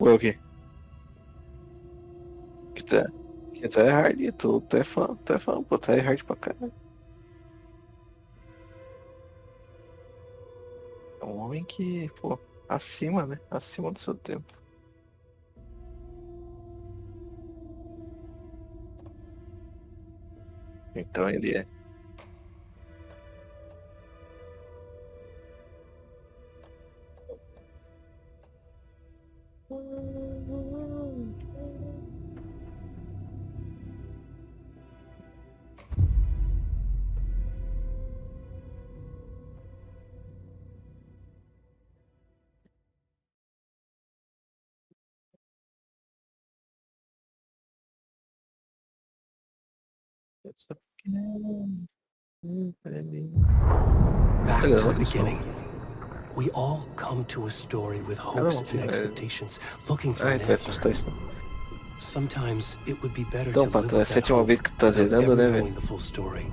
Ué, o quê? Que tá, que tá é hard, tu é fã, pô, tá é hard pra caralho. É um homem que, pô, acima, né? Acima do seu tempo. Então ele é. Back Olha, to the olha só. beginning. We all come to a story with Ah, hopes não, sim, and expectations, looking for Ah, an então vai answer. postar isso. Sometimes it would be better Então, to pato, live é a with that sétima hope vez que tu tá without zerando, ever né, knowing velho? the full story.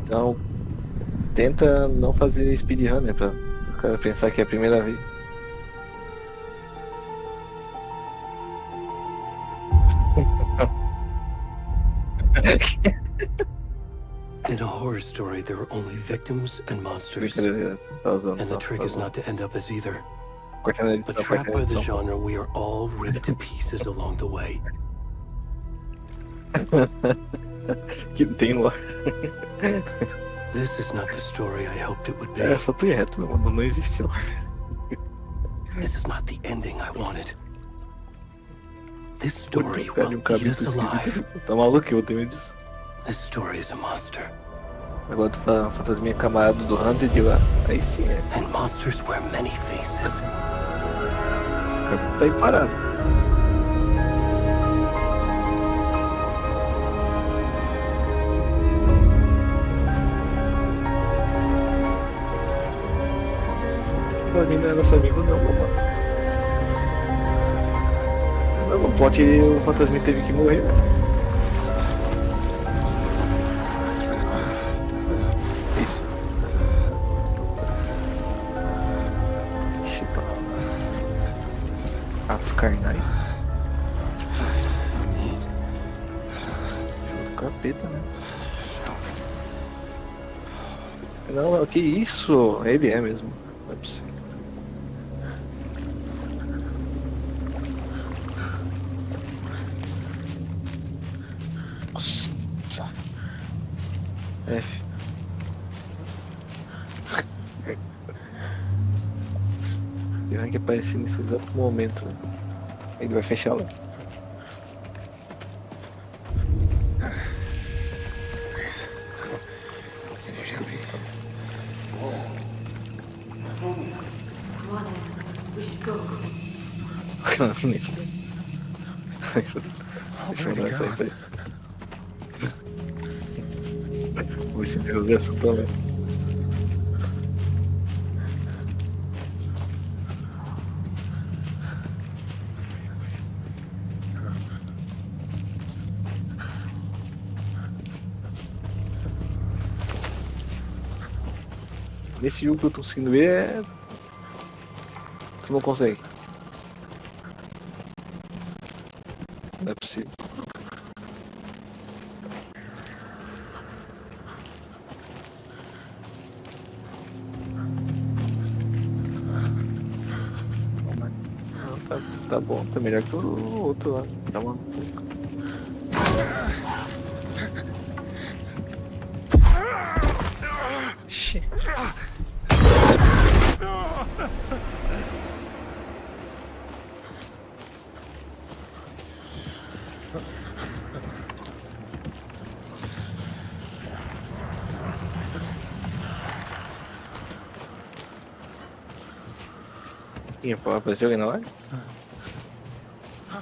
Então, tenta não fazer speedrun, né? Pra o cara pensar que é a primeira vez. In a horror story, there are only victims and monsters, Brincadeira, tá usando, and the tá, trick tá is usando. not to end up as either. Corta na But edição, corta trapped na by the edição. genre, we are all ripped to pieces along the way. Que tem lá. This is not the story I hoped it would be. É, só tu ir reto, meu mano, não existe lá. This is not the ending I wanted. This Pô, story cara, will um eat caminho us esquisito. alive. Tá maluco, eu tenho medo disso. This story is a monster. Agora tu tá fantasminha camarada do Hunter de lá. Aí sim, é. And monsters wear many faces. O caminho tá aí parado. Pra mim não é nosso amigo não, mano. Não, no plot o fantasminha teve que morrer. Isso. Chipa. Atos carnais. Capeta, né? Não, que isso? Ele é mesmo. Não é possível. Nossa. F. Se o rank aparecer nesse exato momento, né? Ele vai fechar lá. Deixa eu mandar essa aí pra ele. Vou ver se interrogação também. Nesse jogo que eu tô conseguindo ver é. Tu não consegue. Não é possível. Não, tá bom, tá melhor que o outro lá. Tá bom. Ixi. Ih, pô, apareceu alguém na live?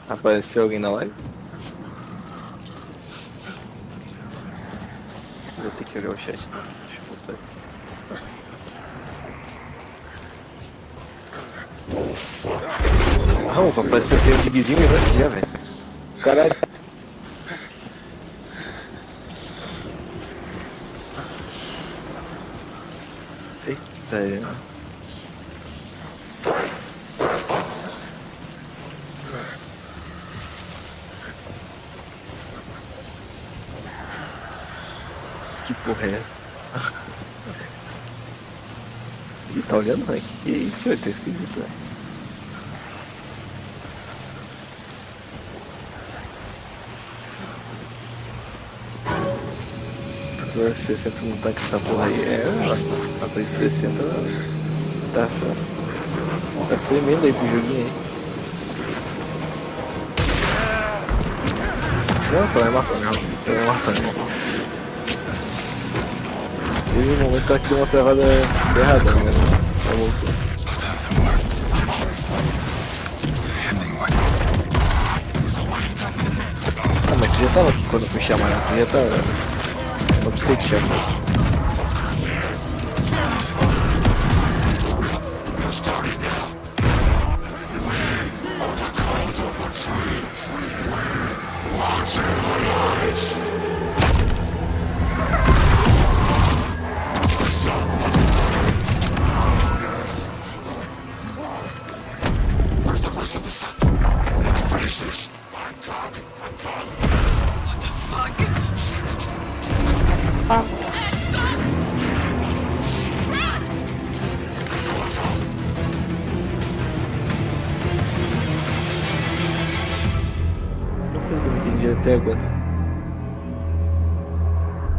Apareceu alguém na live? Vou ter que olhar o chat. Deixa eu mostrar aqui. Ah, opa, apareceu que tem um digzinho e vai já, velho. Caralho. Eita, Que porra é? Ele tá olhando, velho? Que é isso, velho? Tá esquisito, velho. Agora 60 no tanque essa porra aí. A 360 tá tremendo aí pro joguinho aí. Não, tu vai matar não. Tu vai matar não. Teve um momento que deu uma travada errada, né? Só voltou. Ah, mas tu já tava aqui quando eu fui chamar, né? Tu já tava. Não precisei te chamar. Não entendi até agora.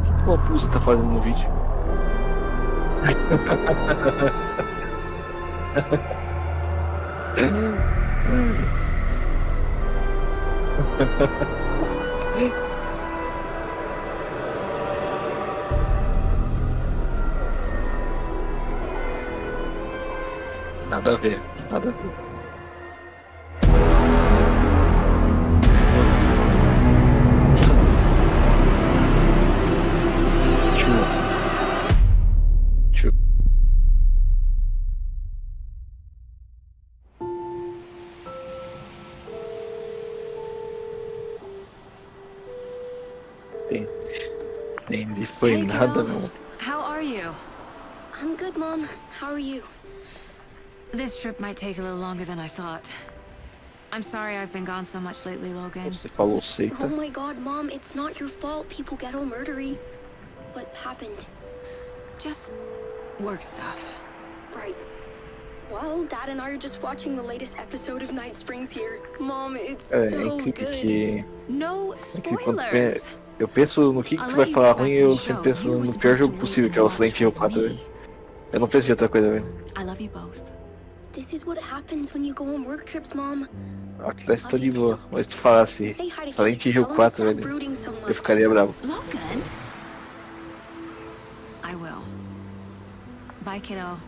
O que o Apusa tá fazendo no vídeo? Nada a ver, nada a ver. Tchu. Entendi, foi Hey, nada girl. não. How are you? I'm good, Mom. How are you? This trip might take a little longer than I thought. I'm sorry I've been gone so much lately, Logan. Você falou Oh seita. my god, Mom, it's not your fault people get all murdery. What happened? Just work stuff. Right. Well, Dad and I are just watching the latest episode of Night Springs here. Mom, it's É so incrível good. que No quando spoilers. eu penso no que I'll tu let vai you falar get ruim, back to eu the sempre show. penso You were no pior supposed jogo to possível, wait que é o and Silent watch Hill with 4, me. velho. Eu não penso em outra coisa, velho. I love you both. This is what happens when you go on work trips, Mom. Autlast tá de boa, mas tu falasse Say hi to Silent Keith. Hill Tell him to 4, stop velho, brooding so eu much. ficaria bravo. Logan? I will. Bye, kiddo.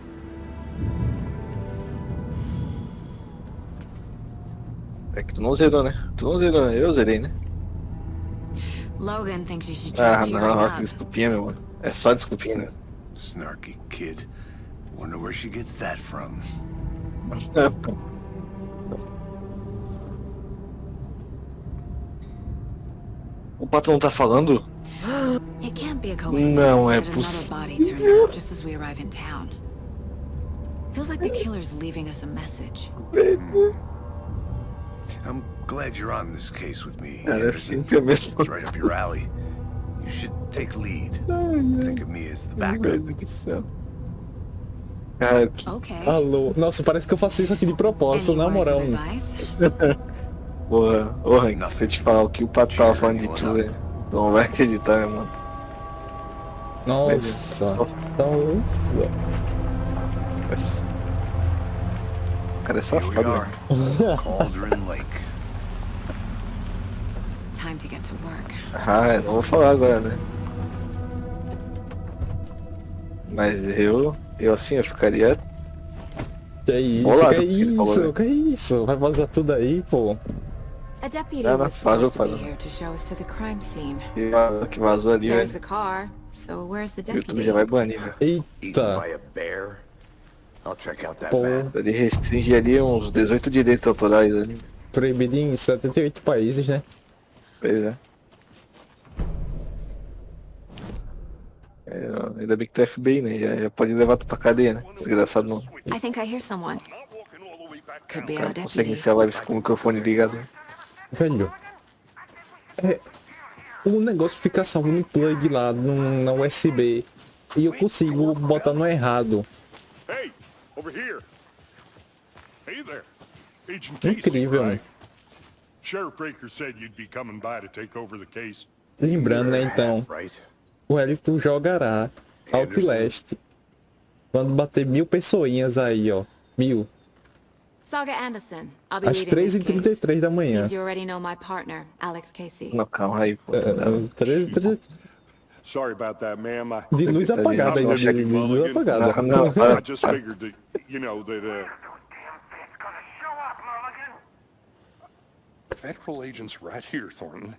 É que tu não zerou, né? Tu não zerou, né? Eu zerei, né? Logan thinks you should Ah, try cheering não, que up. desculpinha, meu mano. É só desculpinha, né? Snarky kid. Wonder where she gets that from. O patrão tá falando? It can't be a coincidence Não é that another possível. body turns up just as we arrive in town. Feels like the killer's leaving us a message. I'm glad you're on this case with me, Cara, Anderson. assim mesmo. It's right up your alley. You should take lead. Think of me as the Meu backup. Deus do céu. Cara, que Okay. Alô, nossa, parece que eu faço isso aqui de propósito, Any na words moral. of advice? porra. Ô, Hank, se eu te falar o que o pato tava falando de tu, velho, tu não vai acreditar, né, mano? Nossa, nossa. O cara é Here we safado, are. velho. Cauldron Lake. Time to get to work. Ah, eu não vou falar agora, né? Mas eu assim, eu ficaria... Que isso, Bolado, que ele falou, isso, né? que isso? Vai vazar tudo aí, pô. A deputy Não, não, was supposed to be parou. here to show us to the crime scene. Que vazou ali, There's the velho. car, so where's the O YouTube deputy? já vai banir, velho. Eaten Eita, by a bear. I'll check out that pô, map. Ele restringe ali uns 18 direitos autorais ali. proibido em 78 países, né? Pois é. Ainda bem que tu é FBI, né? Já pode levar tu pra cadeia, né? Desgraçado não. I think I hear someone. Could be O our cara consegue deputy. iniciar a live com o microfone ligado. Velho. o negócio fica salvo no plug lá, na USB. E eu consigo botar no errado. Hey, over here. Hey there. Agent Casey, Incrível, né? right? Sheriff Breaker said you'd be coming by to take over the case. Lembrando, né, então, Right? o Elton jogará Outlast quando bater 1000 pessoinhas aí, ó. 1000. Saga Anderson. I'll be Às leading this case. 3h33 da manhã. Seems you already know my partner, Alex Casey. Não, calma aí, pô. 13h33. Sorry about that, ma'am. De luz apagada ainda, de luz apagada. Não, I just figured that, you know, that, Federal agents right here, Thornton.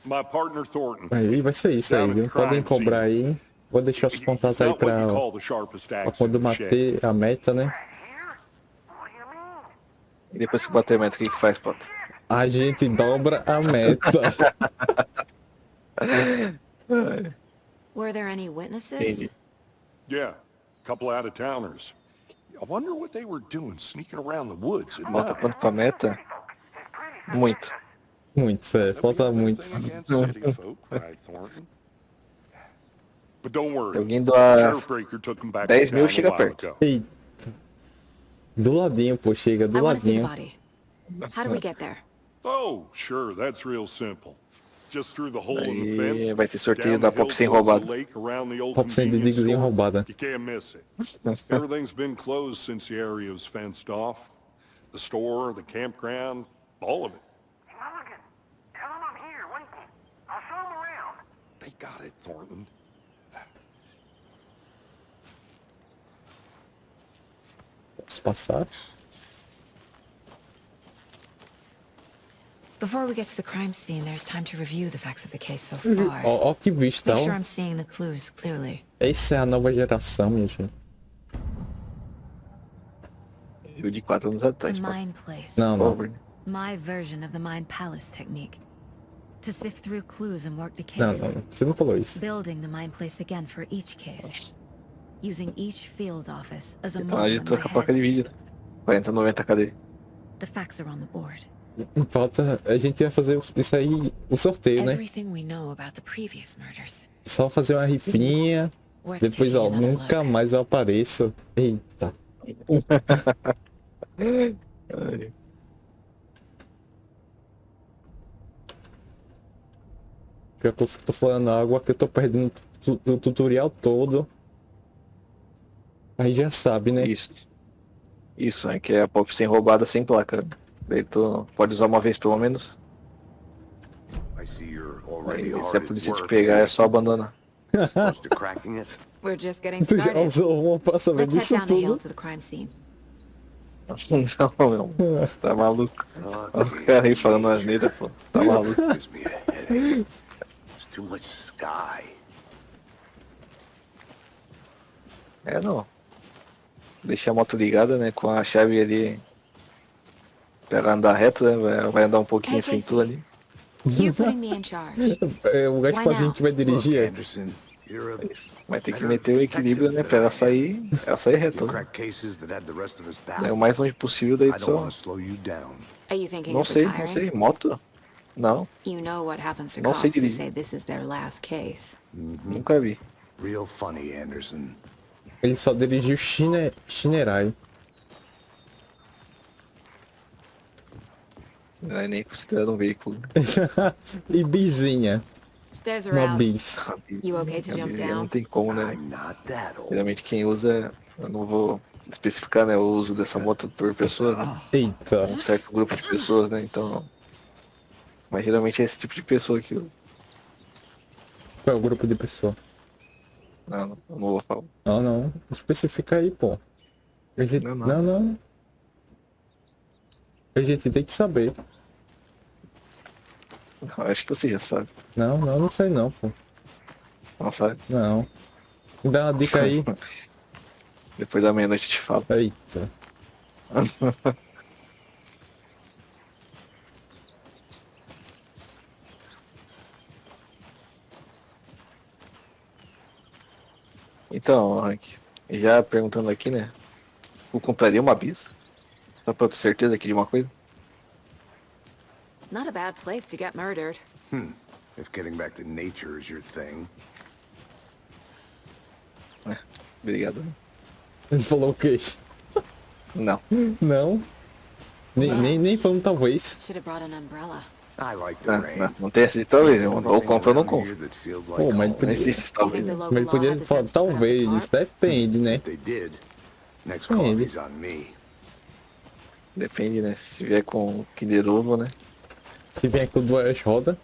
My partner, Thornton. Aí vai ser isso aí, viu? Podem cobrar aí. Vou deixar os contatos aí pra quando bater a meta, né? E depois que bater a meta, o que que faz, Potter? A gente dobra a meta. Were there any witnesses? Entendi. Yeah, couple out-of-towners. I wonder what they were doing sneaking around the woods at Falta night. quanto pra meta? Muito. Muito, falta muito. But don't worry. Eu indo a Sheriff Breaker took them back 10 to mil town a chega while perto. ago. Eita. Do ladinho, pô, chega, do I want to see the ladinho. body. How do we get there? Oh, sure, that's real simple. Just through the hole in the Aí fence. vai ter sorteio down da the Pop sem hill towards roubada. the lake, around the old Pop sem de convenience digzinho store. roubada. You can't miss it. Everything's been closed since the area was fenced off. The store, the campground, all of it. Mulligan, tell him I'm here waiting. I'll show him around. They got it, Thornton. Posso passar? Before we get to the crime scene, there's time to review the facts of the case so Ó, far. ó que vista, Make sure ó. I'm seeing the clues clearly. Essa é a nova geração, minha gente. Eu de 4 anos atrás, The Potter. Mind Place. Não, Por não. favor. My version of the Mind Palace technique. To sift through clues and work the Não, case. não. Você não falou isso. Building the Mind Place again for each case. Using each field office as a Então model aí in my troca pra head. aquele vídeo, né? 40, 90, cadê? The facts are on the board. Falta, a gente ia fazer isso aí, o sorteio, né? Everything we know about the previous murders. Só fazer uma rifinha. Worth Depois, ó, taking another nunca look. mais eu apareço. Eita. Ai. Pior que eu tô falando água que eu tô perdendo o tutorial todo. Aí já sabe, né? Isso, é que é a Pop sem roubada, sem placa. Daí tu pode usar uma vez pelo menos. I see you're Aí, already se a hard at polícia te work. pegar, é só abandonar. Close to cracking it. We're just getting Tu já started. usou uma pra saber Let's head disso down the hill tudo. to the crime scene. Não, meu. Tá maluco. Olha o cara aí falando asneira, pô. Tá maluco. Gives me a headache. There's too much sky. É, não. Deixar a moto ligada, né? Com a chave ali. Pra ela andar reto, né? Vai andar um pouquinho Hey, sem Casey. tu ali. You putting me in charge. É, o gajo Why fazinho now? que vai dirigir. Look, É. Anderson, you're a... Isso. Vai ter que meter o equilíbrio, né? Pra ela sair reto. You Né? crack cases that had the rest of us É o baffled. mais longe possível, daí I tu don't só. want to slow you down. Are you thinking Não of sei, retiring? não sei. Moto? Não, You know what happens to Não sei cops who dirigir. say this is their last case. nunca vi. Real funny, Anderson. Ele só dirigiu Shinerai. Não é nem considerado um veículo. E bizinha. Stairs are Uma out. bis. You okay to jump Não down? tem como, né? I'm not that old. Geralmente quem usa, eu não vou especificar, né, o uso dessa moto por pessoa, né? Eita. Um certo grupo de pessoas, né? Então. Mas geralmente é esse tipo de pessoa que eu. Qual é o grupo de pessoa? Não, eu não vou falar. Não, não. Especifica aí, pô. A gente... Não, Não, não. não. A gente tem que saber. Acho que você já sabe. Não, não, não sei não, pô. Não sabe? Não. Me dá uma dica aí. Depois da meia-noite eu te falo. Eita. Então, Hank, já perguntando aqui, né? Tu compraria uma bis? Só pra ter certeza aqui de uma coisa? Not a bad place to get murdered. If getting back to nature is your thing. Obrigado. Ele falou o quê? Não. Não. Nem falando talvez. Should have brought an umbrella. I like the rain. Não tem esse talvez. Ou compra ou não compra. Pô, mas ele Não podia, existe talvez. mas ele podia falar talvez. Depende, né? They did. Next Depende. coffee's on me. Depende, né? Se vier com Kinder Ovo, né? Se vier com duas rodas.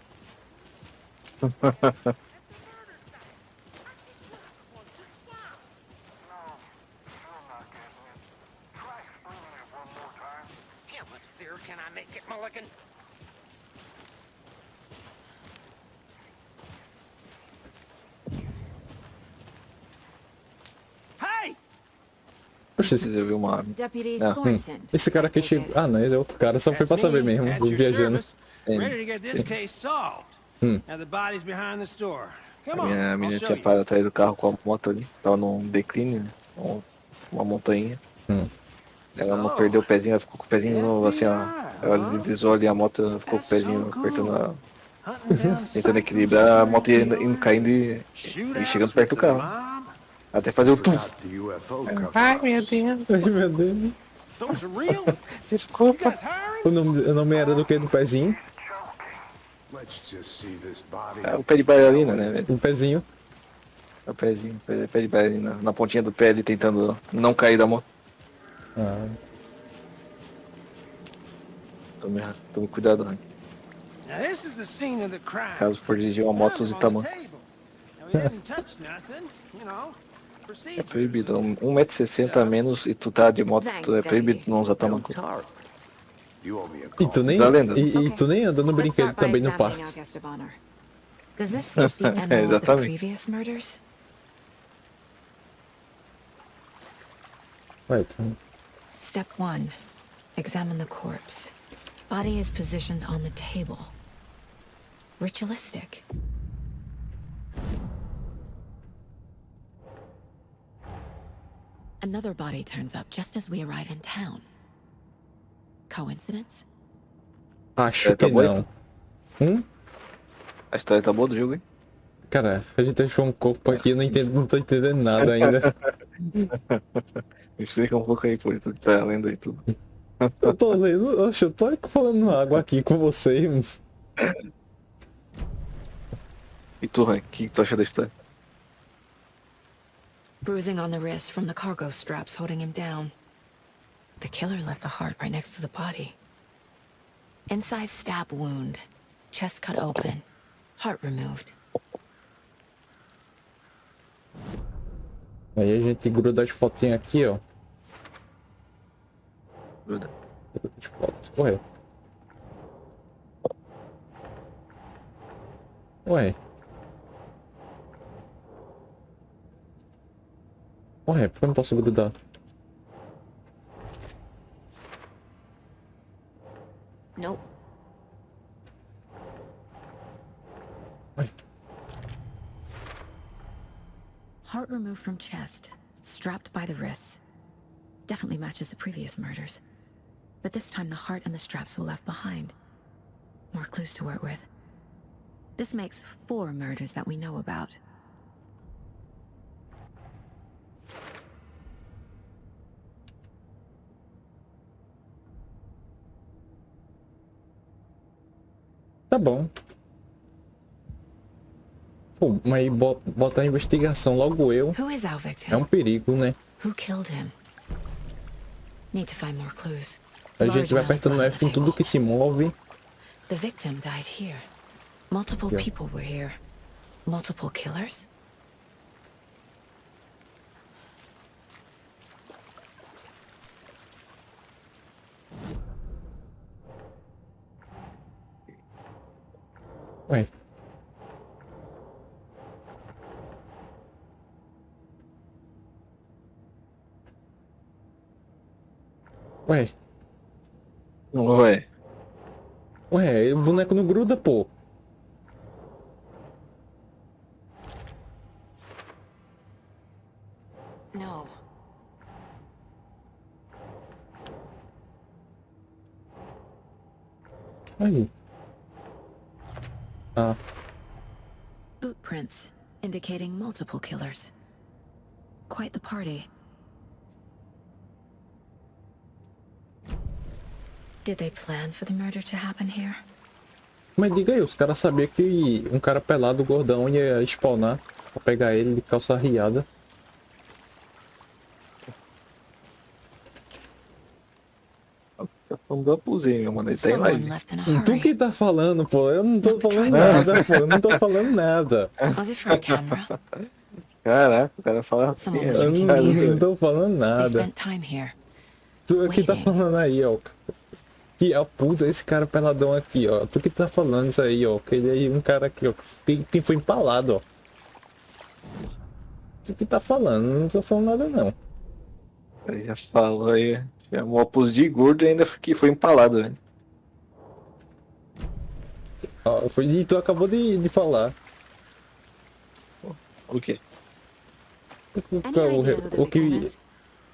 Yeah, but sir, can I make it, Mulligan? Hey! Poxa, Você já viu uma... Deputy Ah, Thornton. esse cara aqui chegou. Ah, não, ele é outro cara. Só foi pra saber mesmo. At Do your viajando. service, ready to get this case solved. Now the body's behind the store. Come A on, minha I'll menina show tinha you. parado atrás do carro com a moto ali. Tava num decline, né? Uma montanha. Ela não perdeu o pezinho, ela ficou com o pezinho assim, ó. Ela deslizou ali a moto, ela ficou com o pezinho apertando a... Tentando equilibrar, a moto indo caindo e chegando perto do carro. Até fazer o tum. Got the UFO cover. Ai, meu Deus. Ai, meu Deus. Those are real? You Desculpa. guys hiring? O nome era do que? Do pezinho? Let's just see this body. É o pé de bailarina, né, velho? O pezinho. É o pezinho, pé de bailarina. Na pontinha do pé ali, tentando não cair da moto. Ah. Tome cuidado, né? Now this is the scene of the crime. Caso for dirigir uma moto, use On the tamanho. table. Now we didn't touch nothing, you know. É Procedures. proibido. 1,60 m a menos e tu tá de moto, é proibido não usar tamanco. Tarp. You owe me a E call. tu nem, Tá lendo? e tu nem anda no Let's brinquedo start by também no examining parque. our guest of honor. Does this fit the MO of the Exatamente. previous murders? Ué, então, Step 1. Examine the corpse. Body is positioned on the table. Ritualistic. Another body turns up just as we arrive in town. Coincidence? acho Tá que bom? não. A história tá boa do jogo, hein? Cara, a gente achou um corpo aqui, eu não tô entendendo nada ainda. Me explica um pouco aí, pô, tu que tá lendo aí tudo. Eu tô lendo, oxe, eu tô falando água aqui com vocês. E tu, Ran, o que tu acha da história? Bruising on the wrist from the cargo straps holding him down. The killer left the heart right next to the body. Inside stab wound. Chest cut open. Heart removed. Aí a gente gruda as fotinhas aqui, ó. Gruda. Gruda as fotos. Ué. Ué. Ué, por que eu não posso grudar? Nope. Ué. Heart removed from chest. Strapped by the wrists. Definitely matches the previous murders. But this time the heart and the straps were left behind. More clues to work with. This makes 4 murders that we know about. Tá bom. Pô, mas bota a investigação logo eu. Who is our É victim? perigo, né? Who killed him? Need to find more clues. A gente vai Large apertando amount of F em blood tudo on the que se move. table. The victim died here. Multiple Yeah. people were here. Multiple killers? Ué. Ué. Ué. Ué, o boneco não gruda, pô. No. Aí. Ah. footprints, indicating multiple killers. Quite the party. Did they plan for the murder to happen here? Mas diga aí, os caras sabiam que um cara pelado, gordão, ia spawnar pra pegar ele de calça riada. Tá falando do abusinho, mano. Ele tá em live. Left in a Tu hurry. que tá falando, pô? Eu não tô falando nada, pô. Eu não tô falando nada. Was it for a camera? Caraca, o cara fala assim. Someone was Eu drinking não beer. tô falando They nada. spent time here. Tu que tá falando aí, ó. Que é o puta, esse cara peladão aqui, ó. Tu que tá falando isso aí, ó. Que ele aí, um cara aqui, ó. Que foi empalado, ó. Tu que tá falando, não tô falando nada, não. Ele já falou aí. Chamou a pus de gordo e ainda que foi empalado, velho. Ó, foi, e tu acabou de falar. O quê? Any idea who the O que victim is?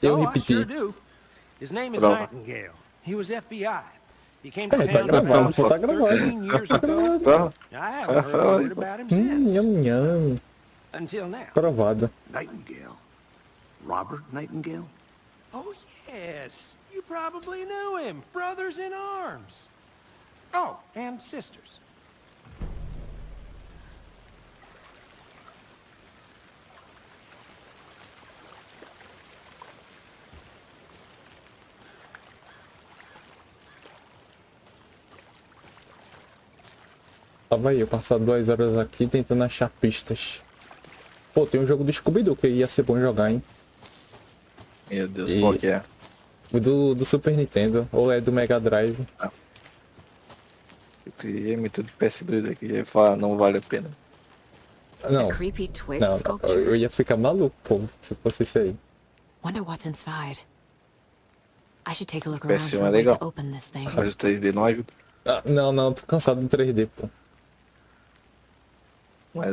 eu Oh, I repeti. sure do. His name is Prova. Nightingale. He was FBI. He came to É, tá town gravado, about pô, tá 13 gravado. years Tá ago. gravado. Prova. I haven't heard a word about him since. Nham, nham. Until now. Gravado. Nightingale. Robert Nightingale? Oh, yes. You probably knew him. Brothers in arms. Oh, and sisters. Tava aí, eu passar 2 horas aqui tentando achar pistas. Pô, tem um jogo do Scooby-Doo que ia ser bom jogar, hein? Meu Deus, E- qual que é? O do Super Nintendo, ou é do Mega Drive. Eu criei muito de PS2 aqui. Ele fala, não vale a pena. Não, A creepy twig não, eu sculpture? ia ficar maluco, pô, se fosse isso aí. Wonder what's inside. I should take a look Parece around for uma a way legal. to open this thing. Faz o 3D não ajuda. Ah, não, tô cansado do 3D, pô. Mas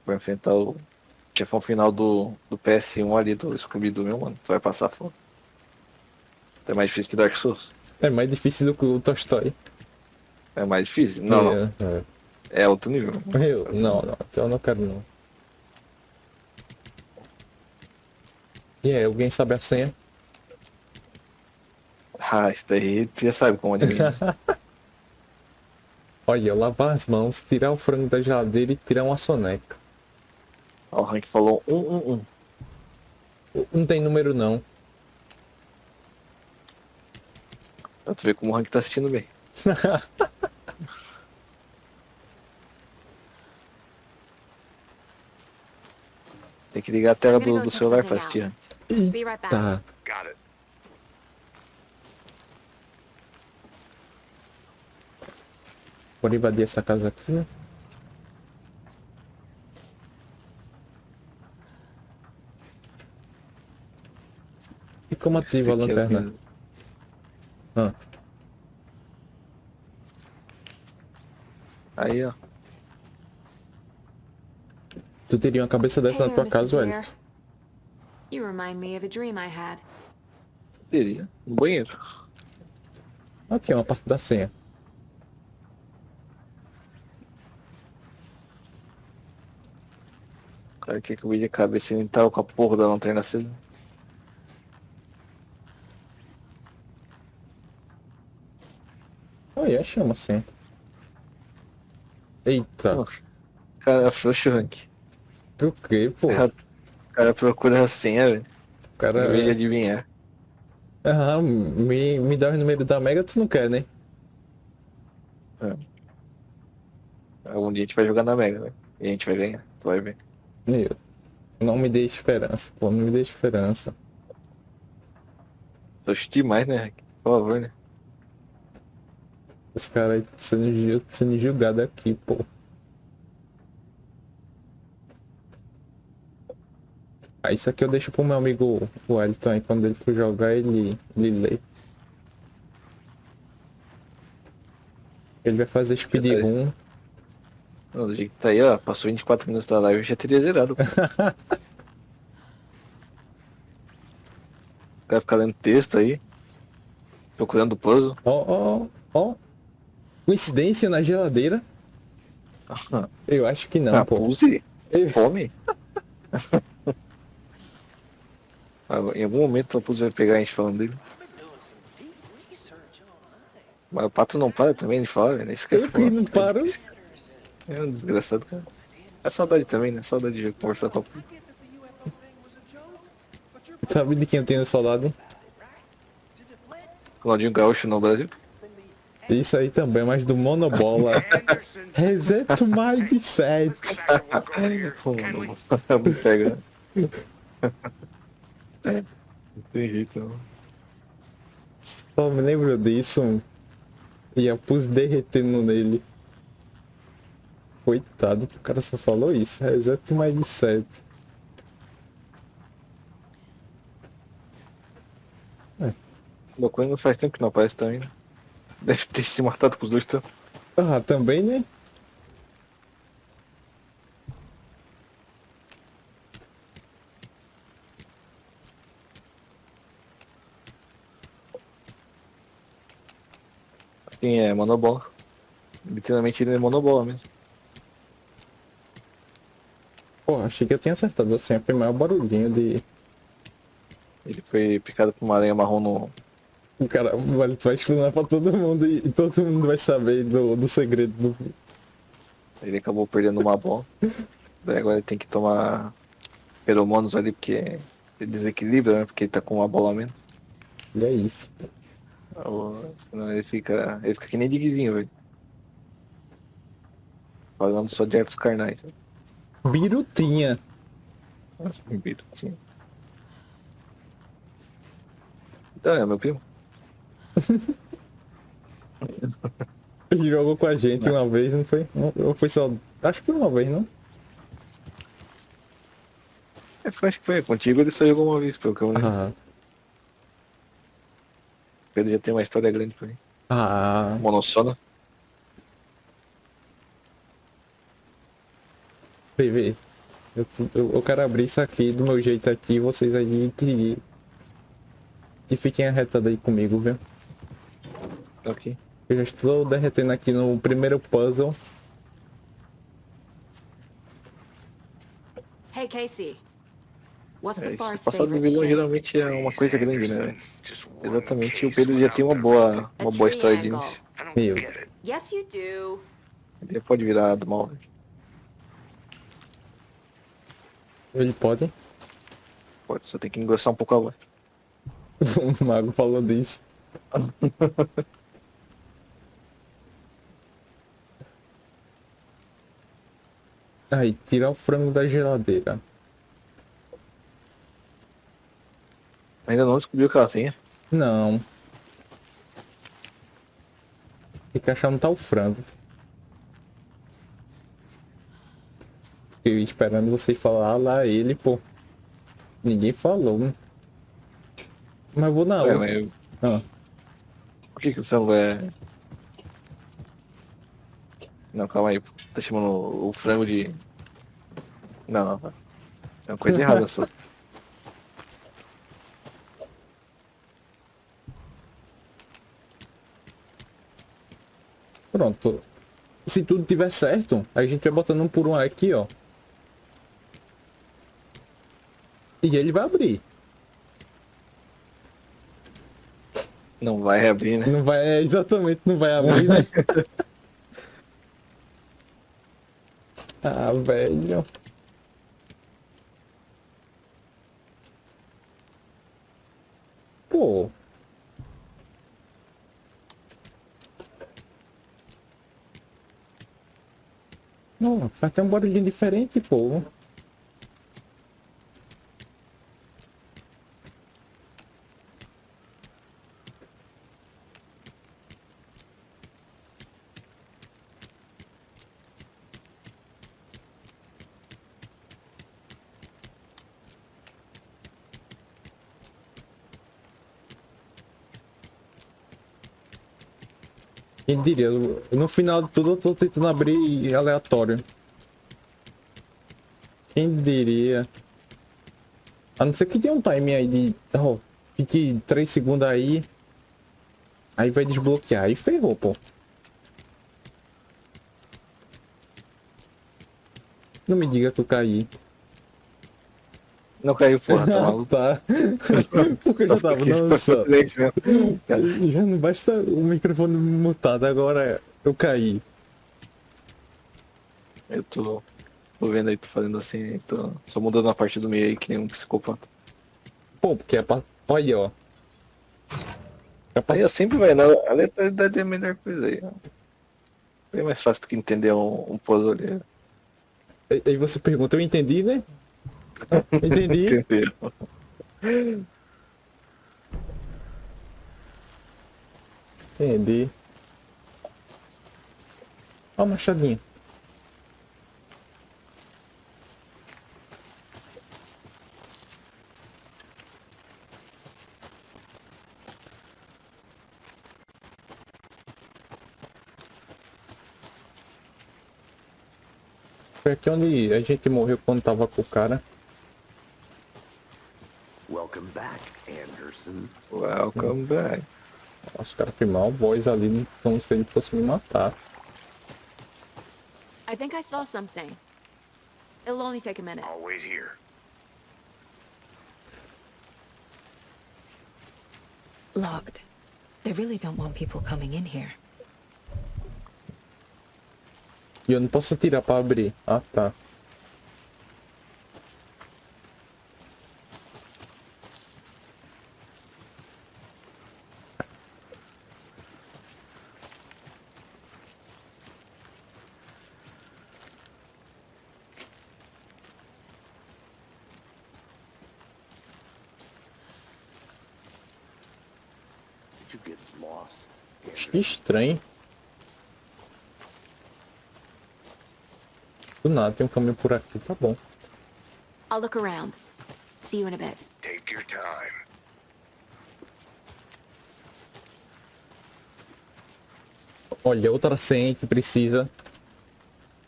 vai enfrentar o chefão final do PS1 ali, do Scooby-Doo, meu mano. Tu vai passar fome. É mais difícil que Dark Souls. É mais difícil do que o Toy Story. É mais difícil? Não, não. É outro nível. Não, então eu não quero não. E aí, alguém sabe a senha? Ah, isso daí tu já sabe como adivinhar. Olha, lavar as mãos, tirar o frango da geladeira e tirar uma soneca. Ó, o Hank falou 111. Não tem número não. Pra tu ver como o Hank tá assistindo bem. Tem que ligar a tela do celular pra assistir. Hank. Be right back. Tá. Got it. Bora invadir essa casa aqui, né? E como ativa a Aqui, lanterna? ó. Ah, Aí, ó. tu teria uma cabeça dessa Hey na tua there, casa, Mr. Deer. Wellington? You remind me of a dream I had. Teria. No banheiro. Aqui, uma parte da senha. O cara quer que o vídeo acabe assim, ele tava com a porra da lanterna acesa. Olha, chama assim. Eita, Cara, frouxo, Hank. por quê, pô? O cara procura a senha, velho. O cara... Em vez de adivinhar. Ah, me dá o número da Mega, tu não quer, né? Algum dia a gente vai jogar na Mega, velho. E a gente vai ganhar, tu vai ver. Meu, não me dê esperança, pô, não me dê esperança. Oxe, demais, né, Hank? Por favor, né? Os caras sendo julgados aqui, pô. Ah, isso aqui eu deixo pro meu amigo Wellington aí, quando ele for jogar, ele lê. Ele vai fazer speedrun. Não, do jeito que tá aí, ó, passou 24 minutos da live, eu já teria zerado. Pô. O cara fica lendo texto aí, procurando puzzle. Ó. Coincidência na geladeira. Eu acho que não, pô. Puse? Eu- Fome? Em algum momento o Puse vai pegar a gente falando dele. Mas o Pato não para também de falar, velho. Isso que é Eu que foda. não paro. É um desgraçado, cara. É saudade também, né? Saudade de conversar com a Puse. Sabe de quem eu tenho saudade? Claudinho Gaúcho no Brasil. Isso aí também, mas do Monobola. Reset Mindset. Pô, não pega. Não tem jeito, não. Só me lembro disso. E a pus derretendo nele. Coitado, o cara só falou isso. Reset Mindset. O Coelho faz tempo que não aparece também, né? Deve ter se matado com os dois também. Ah, também, né? Quem é monobola. Literalmente ele é monobola mesmo. Pô, achei que eu tinha acertado assim. Foi maior barulhinho de... Ele foi picado por uma aranha marrom no. O cara vai explicar pra todo mundo e todo mundo vai saber do segredo do... Ele acabou perdendo uma bola. Daí agora ele tem que tomar feromonos ali porque ele desequilibra, né? Porque ele tá com uma bola a menos. E é isso. Senão ele fica que nem diguizinho, velho. Falando só de atos carnais. Né? Birutinha. Sim. Então é meu primo. Ele jogou com a gente uma vez, não foi? Ou foi só... Acho que foi uma vez, não? Acho que foi. Contigo ele só jogou uma vez, pelo que eu lembro. Ah. Ele já tem uma história grande pra mim. Ah. Monossona. Vê. Eu quero abrir isso aqui do meu jeito aqui, vocês aí que fiquem arretados aí comigo, viu? Ok. Eu já estou derretendo aqui no primeiro puzzle. Hey, Casey. What's the Isso. far's Passado do favorite vilão shape? geralmente é uma coisa grande, né? Exatamente. O Pedro já tem uma boa história de início. Meu. Yes, you do. Ele já pode virar do mal. Ele pode? Pode, só tem que engrossar um pouco a voz. O mago falou disso. Aí, tirar o frango da geladeira. Ainda não descobriu a casinha. Não. Tem que achar onde tá o frango. Fiquei esperando vocês falar lá ele, pô. Ninguém falou, né? Mas eu vou na Ué, outra. mas Ah. por que o frango é... Não, calma aí. Tá chamando o frango de... Não. É uma coisa errada só. Pronto. Se tudo tiver certo, a gente vai botando um por um aqui, ó. E ele vai abrir. Não vai abrir, né? Não vai, exatamente, não vai abrir, né? Ah, velho. Pô. Não, faz até um barulhinho diferente, pô. Quem diria, no final de tudo eu tô tentando abrir aleatório. Quem diria? A não ser que tenha um time aí de... Oh, fique 3 segundos aí. Aí vai desbloquear. Aí ferrou, pô. Não me diga que eu caí. Não caiu, porra, tá Ah, maluco? tá. Porque eu já tava, nossa. Já não basta o microfone mutado, agora eu caí. Eu tô vendo aí, tô fazendo assim, tô só mudando a parte do meio aí, que nem um psicopata. Pô, porque é pra... Olha, ó. É pra... Aí eu sempre vai, né? A letalidade é a melhor coisa aí. Ó. É mais fácil do que entender um puzzle ali. Aí você pergunta, eu entendi, né? Entendi. Entendeu? Entendi. Ó, machadinho. Foi aqui onde a gente morreu quando tava com o cara. Welcome back, Anderson. Welcome back. Os caras primaram o boys ali como se ele fosse me matar. I think I saw something. It'll only take a minute. I'll wait here. Locked. They really don't want people coming in here. E eu não posso tirar pra abrir. Ah, tá. Did you get lost? Que estranho. Do nada tem um caminho por aqui, tá bom. I'll look around. See you in a bit. Take your time. Olha, outra senha que precisa.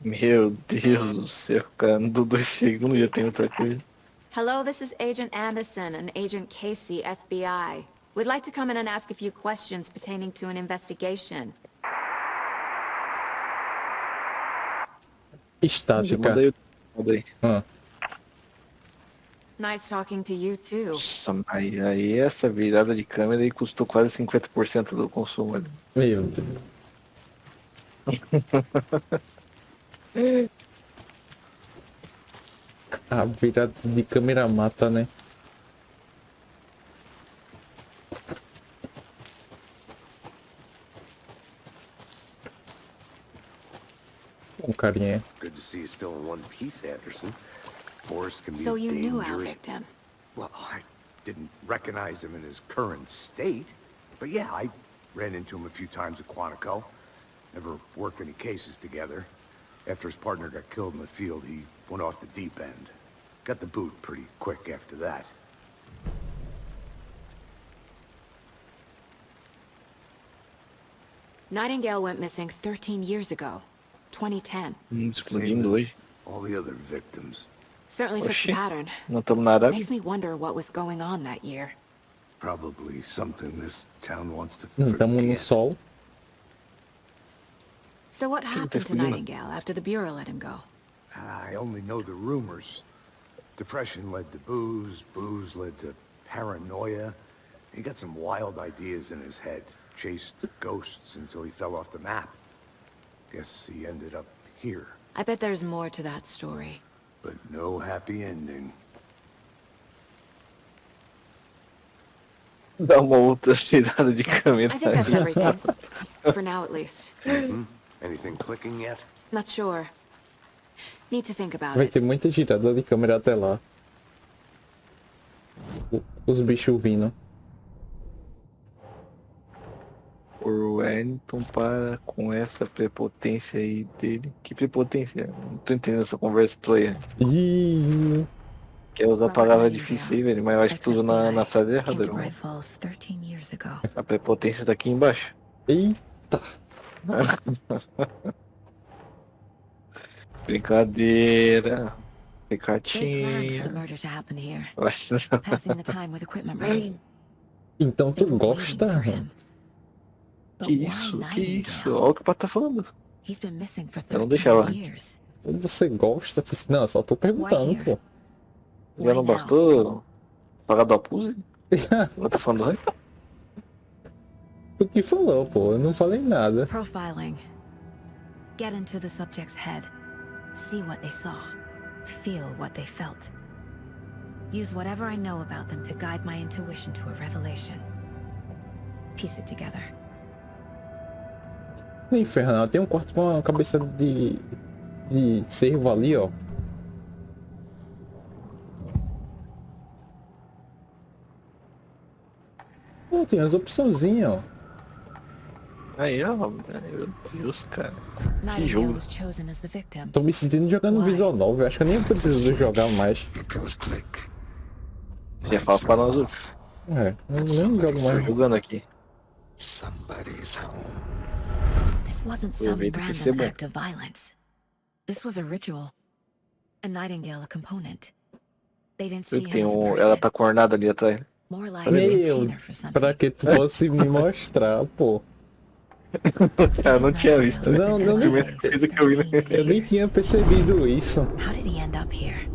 Meu Deus do céu, cara, não dou 2 segundos já tem outra coisa. Hello, this is Agent Anderson and Agent Casey, FBI. We'd like to come in and ask a few questions pertaining to an investigation. Estática. Manda aí. Ah. Nice talking to you, too. Nossa, mas aí essa virada de câmera aí custou quase 50% do consumo ali. Meu Deus. A virada de câmera mata, né? Bom, carinha. Good to see you still in one piece, Anderson. Forrest can be So you knew our dangerous. victim. Well, I didn't recognize him in his current state. But yeah, I ran into him a few times at Quantico. Never worked any cases together. After his partner got killed in the field, he went off the deep end. Got the boot pretty quick after that. Nightingale went missing 13 years ago. 2010. Explodindo hoje. All the other victims. Certainly fits the Oxi. pattern. Não estamos na Arábia? Makes me wonder what was going on that year. Probably something this town wants to Não estamos no forget. sol. So what happened to explodindo? Nightingale after the Bureau let him go? I only know the rumors. Depression led to booze, booze led to paranoia. He got some wild ideas in his head, chased ghosts until he fell off the map. Guess he ended up here, I bet there's more to that story. but no happy ending. Dá uma outra virada de câmera. I think that's everything. For now, at least. Anything clicking yet? Not sure. Need to think about Vai it. ter muita girada de câmera até lá. Os bichos vindo. O Wellington para com essa prepotência aí dele. Que prepotência? Não tô entendendo essa conversa toda. Ih, Quer usar palavra difícil aí, velho, mas eu acho que tu usou na frase Came errada, to irmão. Bright Falls 13 years ago. A prepotência daqui embaixo. eita. Brincadeira. They planned for the Ricartinha. murder to happen here, Eu acho que passing the time with equipment ready. Então They tu were waiting gosta? for him. But Que why isso, que isso. Nightingale? Olha o que o Pato tá falando. He's been missing for Eu não 13 deixava. years. Você gosta? Eu falei assim, não, só tô perguntando, pô. Já não bastou pagar do Apuse? Eu tô falando antes. Tu que falou, pô. Eu não falei nada. Profiling. Get into the subject's head. See what they saw. Feel what they felt. Use whatever I know about them to guide my intuition to a revelation. Piece it together. Infernal, tem um quarto com uma cabeça de cervo ali, ó. Pô, tem as opçãozinhas, ó. Aí, ó, meu Deus, cara. Que Nightingale jogo. was chosen as the victim. Tô me sentindo jogando visual novel. Acho que eu nem preciso jogar mais. Já fala pra nós, eu É, eu nem jogo tô mais. jogando aqui. This wasn't some Aproveita que isso é random bom. act of violence. This was a ritual. A Nightingale a component. They didn't see him Tem as a um, person. ela tá cornada ali atrás. More like a Meu, container for something. pra que tu fosse me mostrar, pô. Eu não tinha visto. Né? Não, não, Primeira coisa que eu vi, né? Eu nem tinha percebido isso. How did he end up here?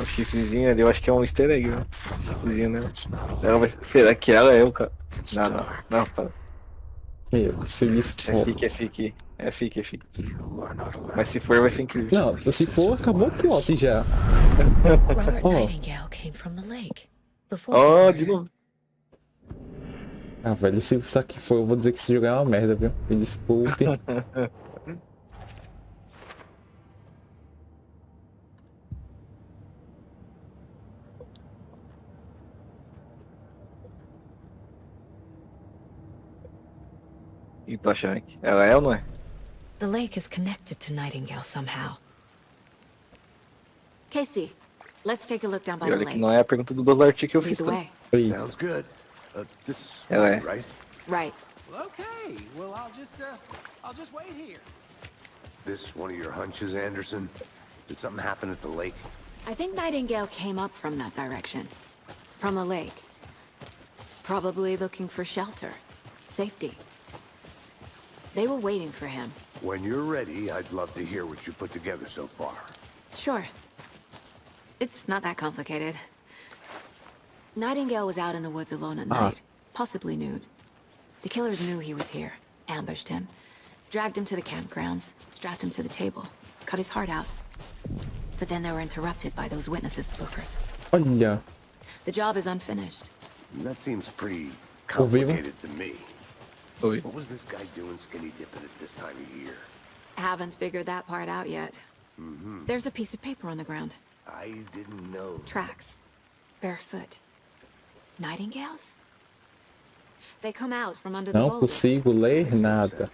O chifrezinho ali, eu acho que é um easter egg, né? Chifrezinho, né? Ela vai... Será que ela é o cara? Não, para. Meu, se isso É for... fique. É fique. Mas se for, vai ser incrível. Não, se for, acabou o plot já. Robert Oh. Nightingale came from the lake. Before Ó, his de murder. novo. Ah, velho, se isso aqui for, eu vou dizer que esse jogo é uma merda, viu? Me desculpe. E tu acha que ela é ou não é? The lake is connected to Nightingale somehow. Casey, let's take a look down by E the olha que lake. não é a pergunta do Buzlarty que eu Lead fiz the também. way. Oi. Sounds good. This Ela é. right? Right. Okay, well, I'll just wait here. This one of your hunches, Anderson? Did something happen at the lake? I think Nightingale came up from that direction. From the lake. Probably looking for shelter. Safety. They were waiting for him. When you're ready, I'd love to hear what you put together so far. Sure. It's not that complicated. Nightingale was out in the woods alone at night, possibly nude. The killers knew he was here, ambushed him, dragged him to the campgrounds, strapped him to the table, cut his heart out. But then they were interrupted by those witnesses, the bookers. Olha. The job is unfinished. That seems pretty Ô, viva. complicated to me. Oi. What was this guy doing skinny dipping at this time of year? Haven't figured that part out yet. There's a piece of paper on the ground. I didn't know. Tracks. Barefoot. Nightingales? They come out from under the Não boulders. consigo ler Makes no nada.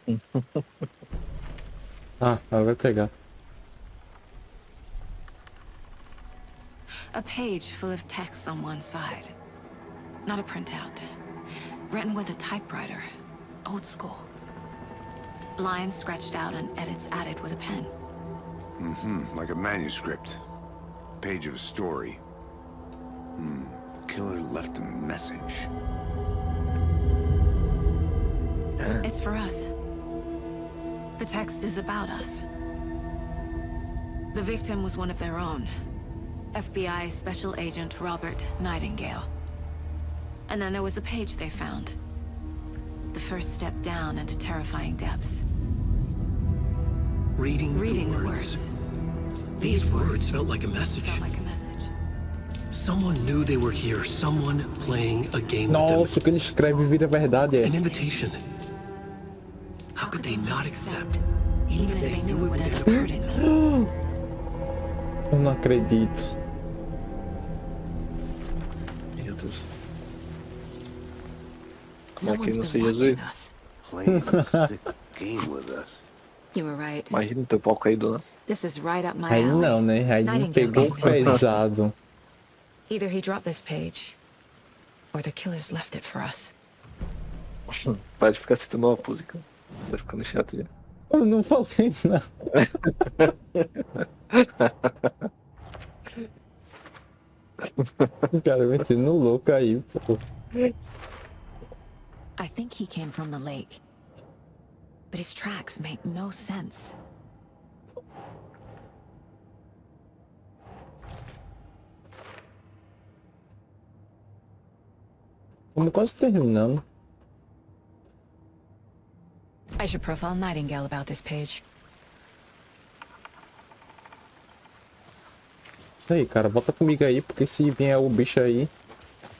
sense. Ah, ela vai pegar. A page full of text on one side. Not a printout. Written with a typewriter. Old school. Lines scratched out and edits added with a pen. Like a manuscript. Page of a story. The killer left a message. It's for us. The text is about us. The victim was one of their own. FBI Special Agent Robert Nightingale. And then there was the page they found. The first step down into terrifying depths. Reading Reading the the words. words. These words felt like a message. Felt like a message. Someone knew they were here. Someone playing a game with them. Nossa, o que ele escreve vira verdade, é. An invitation. How could they not accept? Even if they knew it would end up hurting them. Eu não acredito. Meu Deus. Como é que Someone's não been seja watching zoeiro? us. Playing a sick game with us. You were right. Imagina o teu pau caído lá. This is right up my Aí alley. não, né? Aí Nightingale pegou gave this pesado. Either he dropped this page, or the killers left it for us. Pode ficar citando uma música. Tá ficando chato já. Eu não falei nada. O cara metendo louco aí, pô. I think he came from the lake. But his tracks make no sense. Estamos quase terminando. I should profile Nightingale about this page. Isso aí, cara. Volta comigo aí, porque se vier o bicho aí,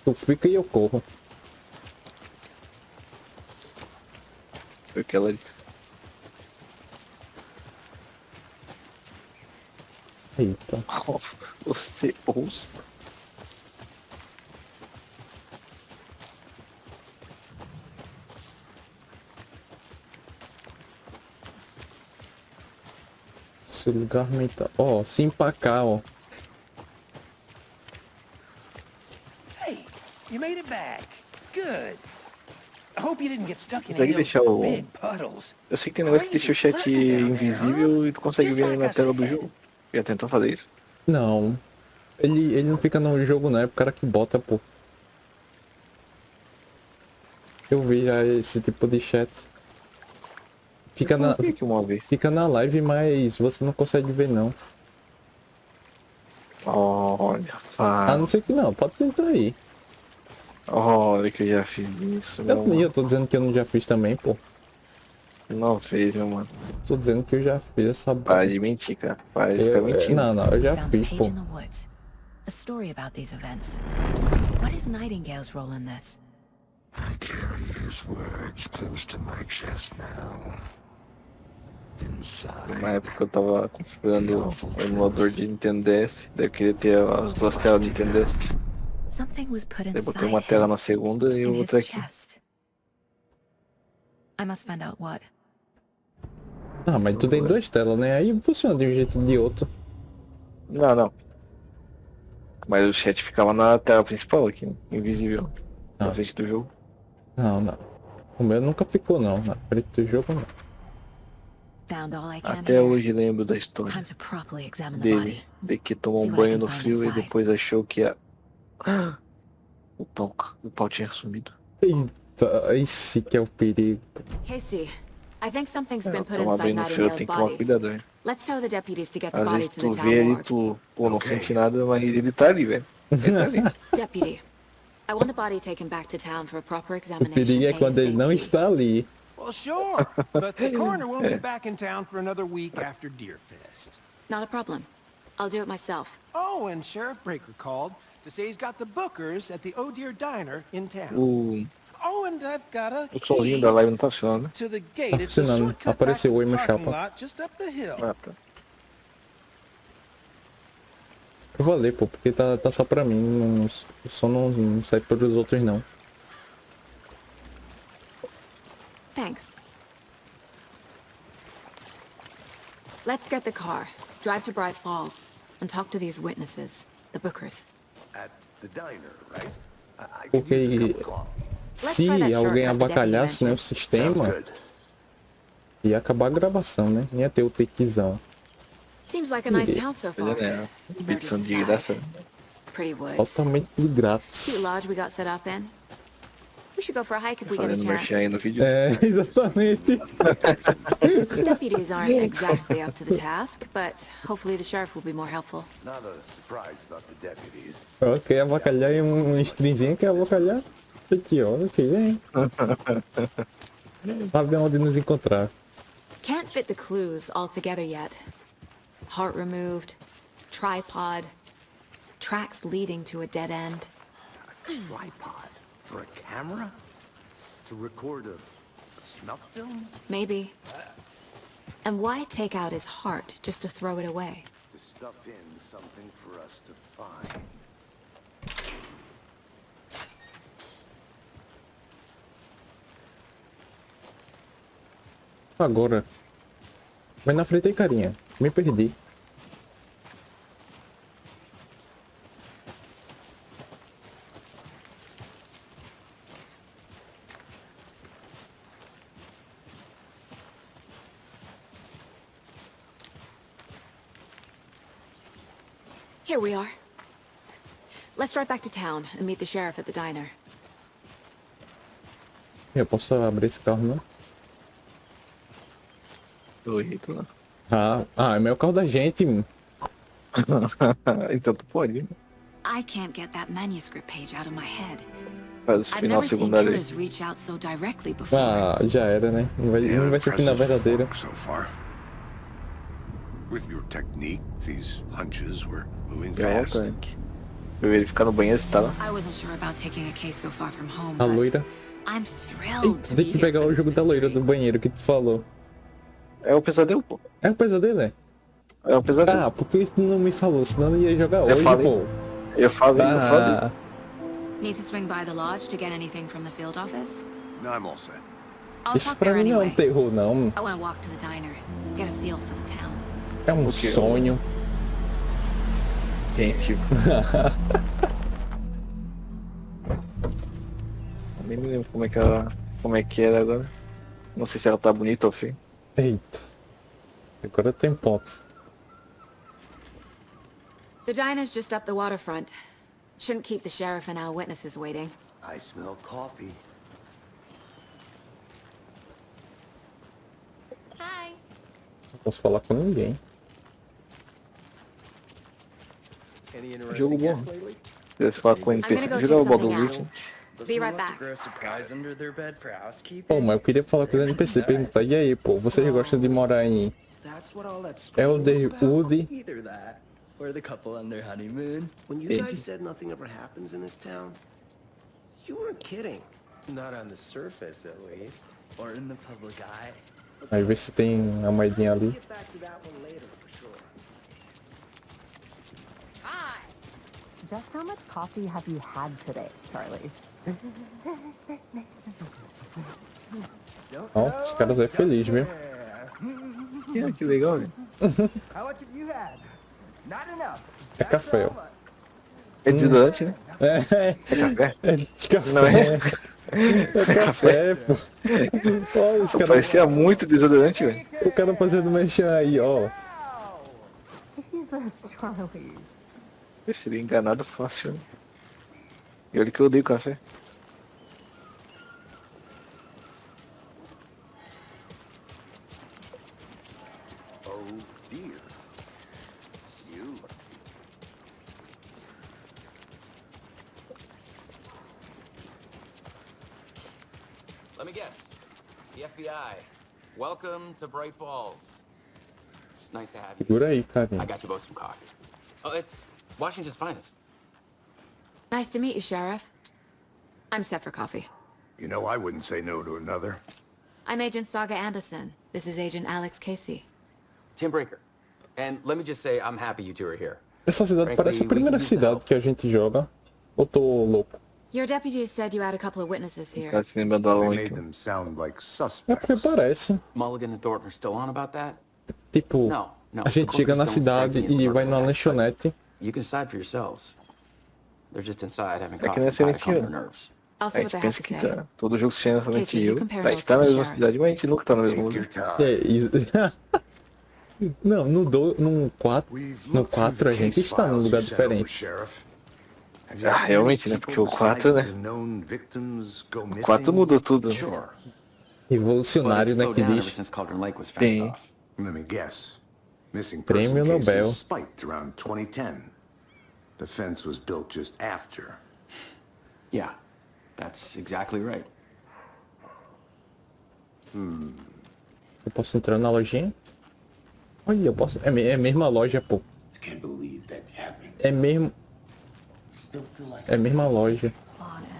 tu fica e eu corro. Foi o que ela disse. Eita. Você ouça. Esse lugar mental. Ó, se empacar, ó. Hey, you made it back. Good. I hope you didn't get stuck in Consegue any of deixar those o... big puddles. Eu sei que tem negócio que deixa o chat invisível e tu consegue ver na tela do jogo. Já tentou fazer isso? Não. Ele não fica no jogo, não. É o cara que bota, pô. Eu vi já esse tipo de chat. Fica na, Uma vez. fica na live, mas você não consegue ver, não. Olha, A pá. não ser que não. Pode tentar aí. Olha que eu já fiz isso, meu Eu mano. tô dizendo que eu não já fiz também, pô. Não fez, meu mano. Tô dizendo que eu já fiz essa Para de mentir, cara. Para de ficar mentindo. Não, eu já Found a fiz, page pô. in the woods. A story about these events. What is Nightingale's role in this? I carry his words close to my chest now. Inside. Na época eu tava configurando o emulador de Nintendo DS. Daí eu queria ter as duas telas do Nintendo DS. Something was put Daí botei inside uma tela him, na segunda e in his outra aqui. chest. I must find out what. Ah, mas tu tem duas telas, né? Aí funciona de um jeito ou de outro. Não. Mas o chat ficava na tela principal aqui, né? Invisível. Na frente do jogo. Não. O meu nunca ficou, não. Na frente do jogo, não. Found all I can Até here. hoje lembro da história Time to properly examine the dele. body. De que tomou See um what I banho can no find frio e inside. depois achou que ia... O pau tinha sumido. Eita, esse que é o perigo. Casey, I think something's been put Tomar inside banho no frio Nightingale's tem que tomar body. cuidado, velho. Let's tell the deputies to get the Às body vezes to tu the town vê ali, morgue. tu, pô, não Ok. sente nada, mas ele tá ali, velho. Ele tá ali. Deputy, I want the body taken back to town for a proper O examination. perigo é quando ele não ASAP. está ali. Well, sure, but the coroner won't be back in town for another week after Deerfest. Not a problem. I'll do it myself. Oh, and Sheriff Breaker called to say he's got the bookers at the Oh Deer Diner in town. O Oh, and I've got a solzinho key da live não tá funcionando, né? to the gate. Tá It's a funcionando. shortcut back Apareceu to oi, the meu parking chapa. lot just up the hill. Ah, tá. Eu vou ler, pô, porque tá só pra mim. O som não sai pros outros, não. Thanks. Let's get the car, drive to Bright Falls, and talk to these witnesses, the bookers. At the diner, right? I could Porque use a cup of coffee. se alguém abacalhasse, né, o Sounds sistema, good. ia acabar a gravação, né? Ia ter o takezão. Seems like a nice town so far. Ele é Murders edição de aside. graça. Pretty woods. Totalmente de grátis. Cute lodge we got set up in. We should go for a hike if we get a Fazendo merchan chance. aí no vídeo. É, exatamente. Deputies aren't exactly up to the task, but hopefully the sheriff will be more helpful. Not a surprise about the deputies. Ó, quer abacalhar e um stringzinho quer abacalhar? Aqui, ó, ok, vem. Sabe onde nos encontrar. Can't fit the clues all together yet. Heart removed, tripod, tracks leading to a dead end. A tripod for a camera? To record a snuff film? Maybe. And why take out his heart just to throw it away? To stuff in something for us to find. Agora. Vai na frente aí, carinha. Me perdi. Here we are. Let's drive back to town and meet the sheriff at the diner. Eu posso abrir esse carro, não? Do jeito lá. É meu carro da gente. Então tu pode, né? I can't get that manuscript page out of my head. Faz o I've final never seen secundário aí. killers reach out so directly before. Ah, já era, né? Não vai ser o final verdadeiro. So far. With your technique, these hunches were moving E a fast. outra, que eu vi ele ficar no banheiro, você tá lá. I wasn't sure about taking a case so far from home, A but loira. I'm thrilled to Tem be que here pegar for o this jogo da loira do mystery. banheiro que tu falou. É o pesadelo, pô. É o pesadelo, é? É o pesadelo. Ah, por que tu não me falou? Senão eu ia jogar Eu hoje, falei. pô. Eu falei. Ah, Need to swing by the lodge to get anything from the field office? No, I'm all set. I'll isso talk pra there mim não é anyway. um terror, não. I want to walk to the diner, get a feel for the town. É um quê? sonho. Quem, tipo. Eu nem me lembro como é que era agora. Não sei se ela tá bonita ou feia. Eita. Agora tem ponto. The diner's just up the waterfront. Shouldn't keep the sheriff and our witnesses waiting. I smell coffee. Hi. Não posso falar com ninguém. Jogo bom. Se falar com o I'm gonna NPC, go jogar o check Baldur's something Gate. out. Be right back. Pô, mas eu queria falar com os NPC, perguntar, e aí, pô, vocês gostam de morar em Elderwood? Either that, or the couple on their honeymoon. When you guys said nothing ever happens in this town, you weren't kidding. Not on the surface, at least. Or in the public eye. Aí vê se tem a moedinha ali. Get back to that one later, for sure. Hi. Just how much coffee have you had today, Charlie? Ó, os caras é feliz, viu? Que legal, velho. How much have you had? Not enough. É café, ó. É desodorante, né? É café? É de café. Não é? É café, pô. Ó, os caras. Parecia muito desodorante, velho. O cara fazendo mexer aí, ó. Jesus, Charlie. Eu seria enganado fácil, né? E olha que eu odeio café. Oh dear. You. Let me guess. The FBI. Welcome to Bright Falls. It's nice to have you. Segura aí, cara. I got you both some coffee. Oh, it's Washington's finest. Nice to meet you, Sheriff. I'm set for coffee. You know, I wouldn't say no to another. I'm Agent Saga Anderson. This is Agent Alex Casey. Tim Breaker. And let me just say, I'm happy you two are here. Essa cidade parece a primeira cidade que a gente joga. Ou tô louco? Your deputies said you had a couple of witnesses here. Tá se lembrando da They longe. made them sound like É suspects. porque parece. Mulligan and Thornton are still on about that? Tipo, No, no. a gente chega na cidade e vai numa lanchonete. You can decide for yourselves. They're just inside having É que coffee não é and pie to Silent calm their Hill. nerves. I'll A see what gente they have pensa to que say. tá. Todo jogo se chama Silent Casey, you Hill. compare A gente notes tá na with the mesma sheriff. cidade, mas a gente nunca tá no mesmo Take your lugar. time. É, isso. Não, no 4 a gente está num lugar diferente. Ah, realmente, né? Porque o 4, né? O 4 mudou tudo. Sure. Revolucionário, né, que Ever diz. since Cauldron Lake was fenced Sim. off. Let me guess. Missing Prêmio person Nobel. cases spiked around 2010. The fence was built just after. Yeah, that's exactly right. Eu posso entrar na lojinha? Olha, eu posso. É a mesma loja, pô. Can't believe that happened. É mesmo. Still feel like É a mesma loja.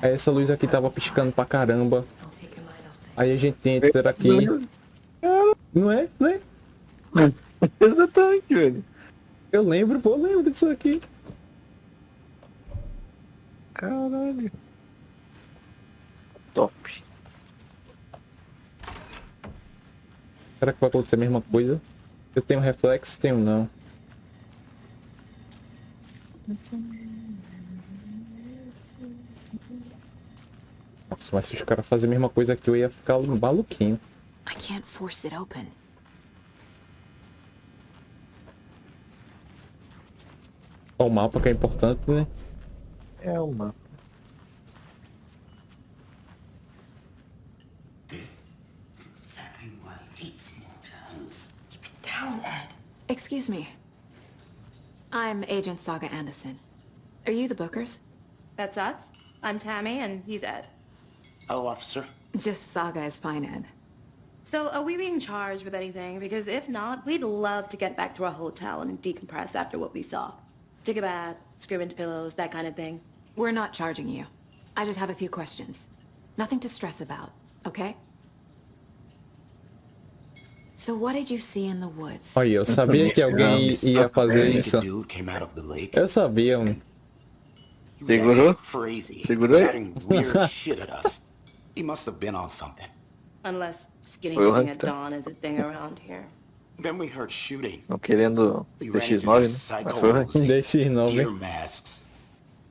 Aí essa luz aqui tava piscando pra caramba. Aí a gente entra aqui. Não é? Não é? Exatamente, velho. Eu lembro, pô, eu lembro disso aqui. Caralho. Top. Será que vai acontecer a mesma coisa? Eu tenho reflexo? Tenho não. Nossa, mas se os caras fazerem a mesma coisa aqui, eu ia ficar maluquinho. I can't force it open. Ó, o mapa que é importante, né? É uma. this is exactly why I hate small towns. Keep it down, Ed. Excuse me. I'm Agent Saga Anderson. Are you the Bookers? That's us? I'm Tammy, and he's Ed. Hello, officer. Just Saga is fine, Ed. So, are we being charged with anything? Because if not, we'd love to get back to our hotel and decompress after what we saw. Take a bath, scream into pillows, that kind of thing. We're not charging you. I just have a few questions. Nothing to stress about, okay? So what did you see in the woods? Aí, eu sabia que alguém ia fazer isso. Dude came out of the lake. Eu sabia, mano. Segurou? Crazy. Segurou? Shouting weird shit at us. He must have been on something. Unless skinny Foi o dipping at Hunter. dawn is a thing around here. Then we heard shooting. Não querendo We ran into DX9, these né? Mas foi o psychos DX9. deer masks.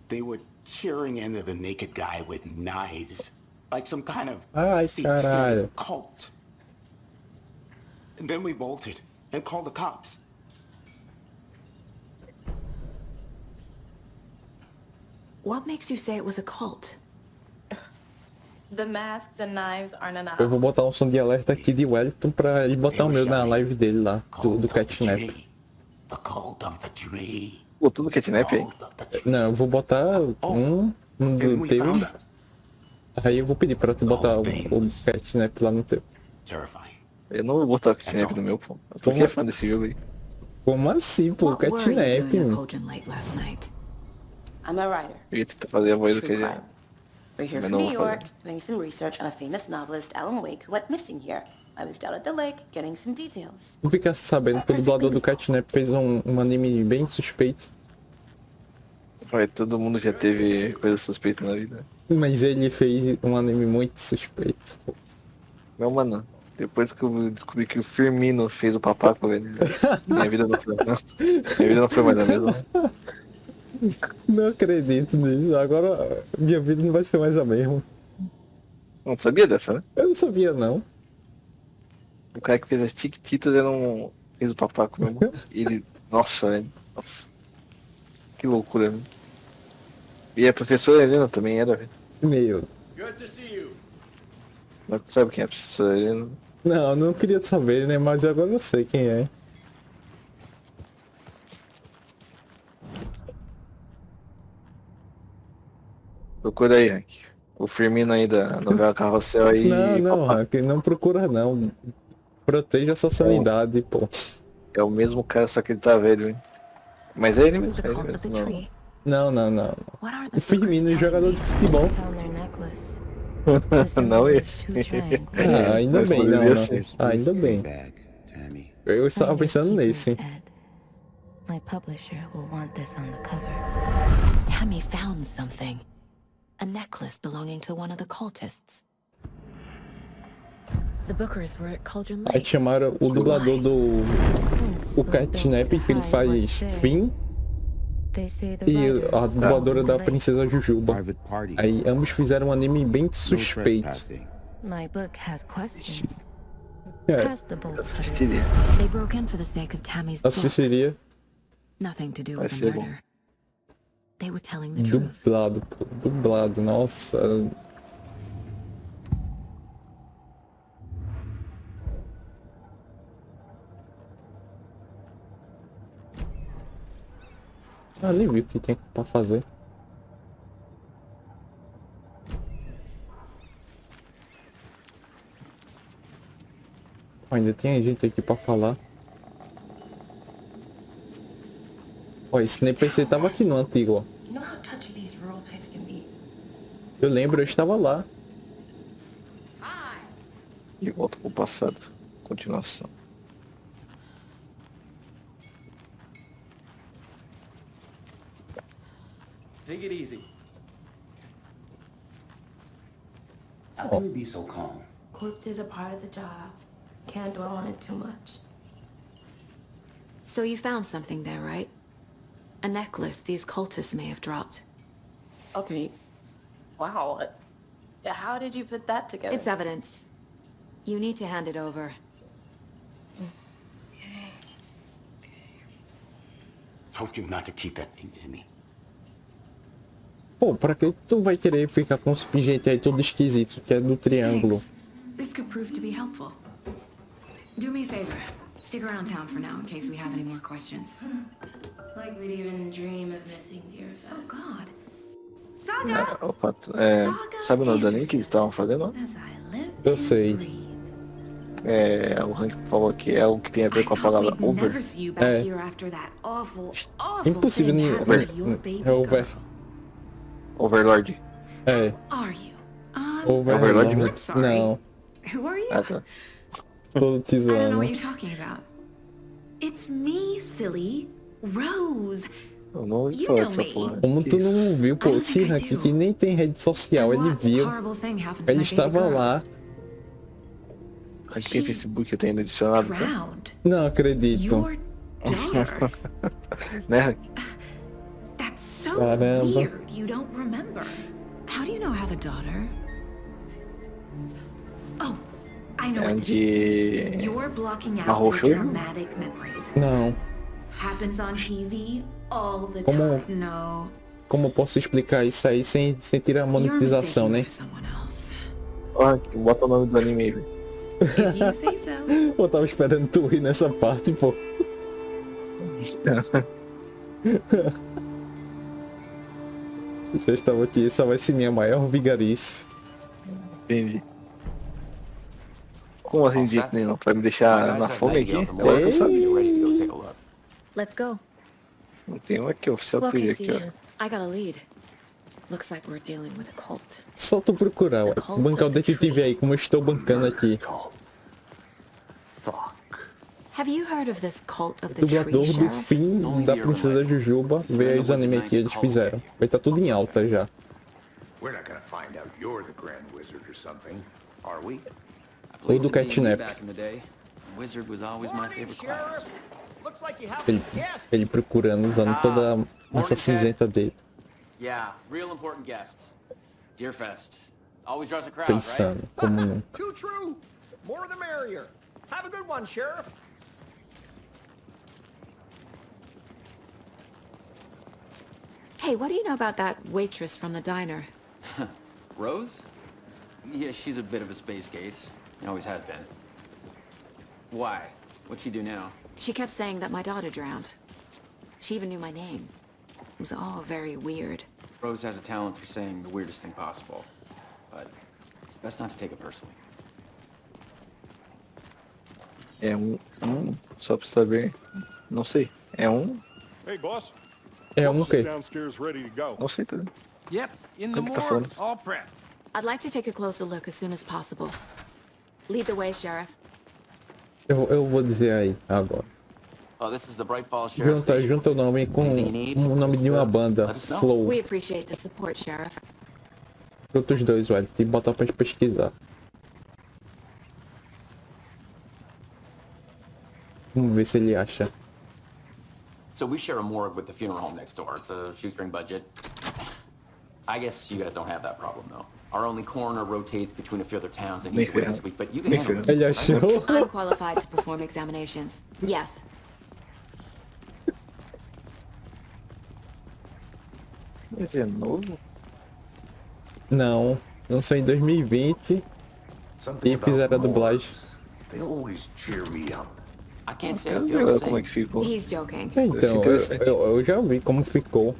They were tearing into the naked guy with knives, like some kind of Ai, caralho. satanic cult. And then we bolted and called the cops. What makes you say it was a cult? The masks and knives aren't enough. Eu vou botar um som de alerta aqui de Wellington pra ele botar o meu na live dele lá, do Catnap. The cult of the tree. Pô, tudo catnap aí. Não, eu vou botar um do teu. Aí eu vou pedir pra tu botar o Catnap lá no teu. Terrifying. Eu não vou botar o catnap no meu, pô. Eu tô que é fã desse jogo aí. Como assim, pô? What were you Catnap, doing at mano. Cauldron Lake last night? I'm a writer. Eu ia tentar fazer a voz do True que ele crime. We're here Mas from não New vou York, doing some research on a famous novelist, Alan Wake, who went missing here. I was down at the lake, getting some details. Tu fica sabendo que o dublador do Catnap fez um anime bem suspeito. Vai, todo mundo já teve coisa suspeita na vida. Mas ele fez um anime muito suspeito. Pô. Não, mano. Depois que eu descobri que o Firmino fez o papaco, velho. Minha vida não foi, não. Minha vida não foi mais a mesma. Não acredito nisso. Agora minha vida não vai ser mais a mesma. Não sabia dessa, né? Eu não sabia, não. O cara que fez as Tiquititas fez o papaco mesmo. E ele. Nossa, velho. Nossa. Que loucura, velho. E a professora Helena também era, velho. Meu. Good to see you. Mas sabe quem é a professora Helena? Não, não queria saber, né? Mas agora eu sei quem é. Procura aí, Hank. O Firmino aí da novela Carrossel aí. Não, Hank, não procura não. Proteja a sua sanidade, pô. É o mesmo cara, só que ele tá velho, hein? Mas é ele mesmo, é ele mesmo. Não. Não. O Firmino, jogador de futebol. Não esse. Ah, ainda Mas bem, poderia não. ser. Ainda bem. Eu estava pensando nesse. My publisher will want this on the cover. Tammy found something. A necklace belonging to one of the cultists. The Bookers were at Cauldron Lake. Aí chamaram o dublador do o Catnap, que ele faz Finn, e a dubladora da Princesa Jujuba. Aí ambos fizeram um anime bem suspeito. My book has questions. É, Past the bolt cutters. Assistiria. They broke in for the sake of Tammy's book. assistiria Nothing to do Vai with the ser bom. murder. They were telling the truth. dublado, pô, dublado, nossa. Ah, nem vi o que tem pra fazer. Ainda tem gente aqui pra falar. Ó, esse NPC tava aqui no antigo, ó. You know how touchy these rural types can be. Eu lembro, eu estava lá. E volta pro passado. Continuação. Take it easy. How can you be so calm? Corpses are part of the job. Can't dwell on it too much. So you found something there, right? A necklace these cultists may have dropped. Okay. Wow. How did you put that together? It's evidence. You need to hand it over. Told you not to keep that thing to me. Pô, pra que tu vai querer ficar com esse pingente aí todo esquisito, que é do triângulo? Thanks. This could prove to be helpful. Do me a favor. Stick around town for now in case we have any more questions. Like we'd even dream of missing dear friends. Oh, God. Opa, sabe o nome do anime que eles estavam fazendo? Eu sei. O Hank falou que é o que tem a ver com a palavra over. Impossível é over. Overlord. Overlord mesmo? Não. Who are you? Tá. Tô te I don't know zoando. what you're talking about. It's me, silly. Rose. Eu não ouvi You falar know dessa me. porra. Como tu não viu, pô, esse Hank que nem tem rede social, ele viu. Ele estava lá. Aqui tem Facebook, eu tenho adicionado. Tá? Não acredito. Né, Hank? That's so Caramba. weird. You don't remember. How do you know I have a daughter? Oh, I know what this is. You're blocking out your traumatic memories. Não. Happens on TV all the time. No. Como eu posso explicar isso aí sem tirar a monetização, né? Ó, bota o nome do anime aí, velho. Eu tava esperando tu rir nessa parte, pô. Já estava aqui, essa vai ser minha maior vigarice. Entendi. Como assim, dito, né? Não vai me deixar na fome aqui? Agora que eu sabia. Let's go. Tem um aqui, oficial Look, TV I aqui, see. ó. I got a lead. Looks like we're dealing with a cult. Só tu procurar, ué. Bancar o detetive aí, como eu estou bancando aqui. Have you heard of this cult of the Dublador tree, do Sheriff? fim da Princesa Jujuba. Vê aí os animes que eles fizeram. Vai estar tudo em alta já. We're not gonna find out you're the Grand Wizard or something, are we? Ou do catnap. Wizard was always my favorite class. Ele procurando, usando toda essa cinzenta dele. Yeah, real important guests. Deerfest. Always draws a crowd, Pensando right? como não. Too true. More the merrier. Have a good one, Sheriff. Hey, what do you know about that waitress from the diner? Rose? Yeah, she's a bit of a space case. Always has been. Why? What'd she do now? She kept saying that my daughter drowned. She even knew my name. It was all very weird. Rose has a talent for saying the weirdest thing possible. But it's best not to take it personally. É só pra saber. Não sei. É Hey, boss. É um quê? Downstairs ready to go. Não sei também. Yep, in the Ele tá morgue, falando. all prepped. I'd like to take a closer look as soon as possible. Lead the way, Sheriff. Eu vou dizer aí, agora. Oh, this is the Bright Falls Sheriff. Junta o nome com o nome de uma banda. Flow. We appreciate the support, Sheriff. Outros dois, velho. Tem que botar pra pesquisar. Vamos ver se ele acha. So we share a morgue with the funeral home next door. It's a shoestring budget. I guess you guys don't have that problem, though. Our only coroner rotates between a few other towns and he's away this week, but you can handle this. Ele achou. I'm qualified to perform examinations. Yes. Mas é novo? Não. Lançou em 2020 e fizeram a dublagem. They always cheer me up. I can't say I feel the Como é same. que ficou? He's joking. Então, eu já vi como ficou.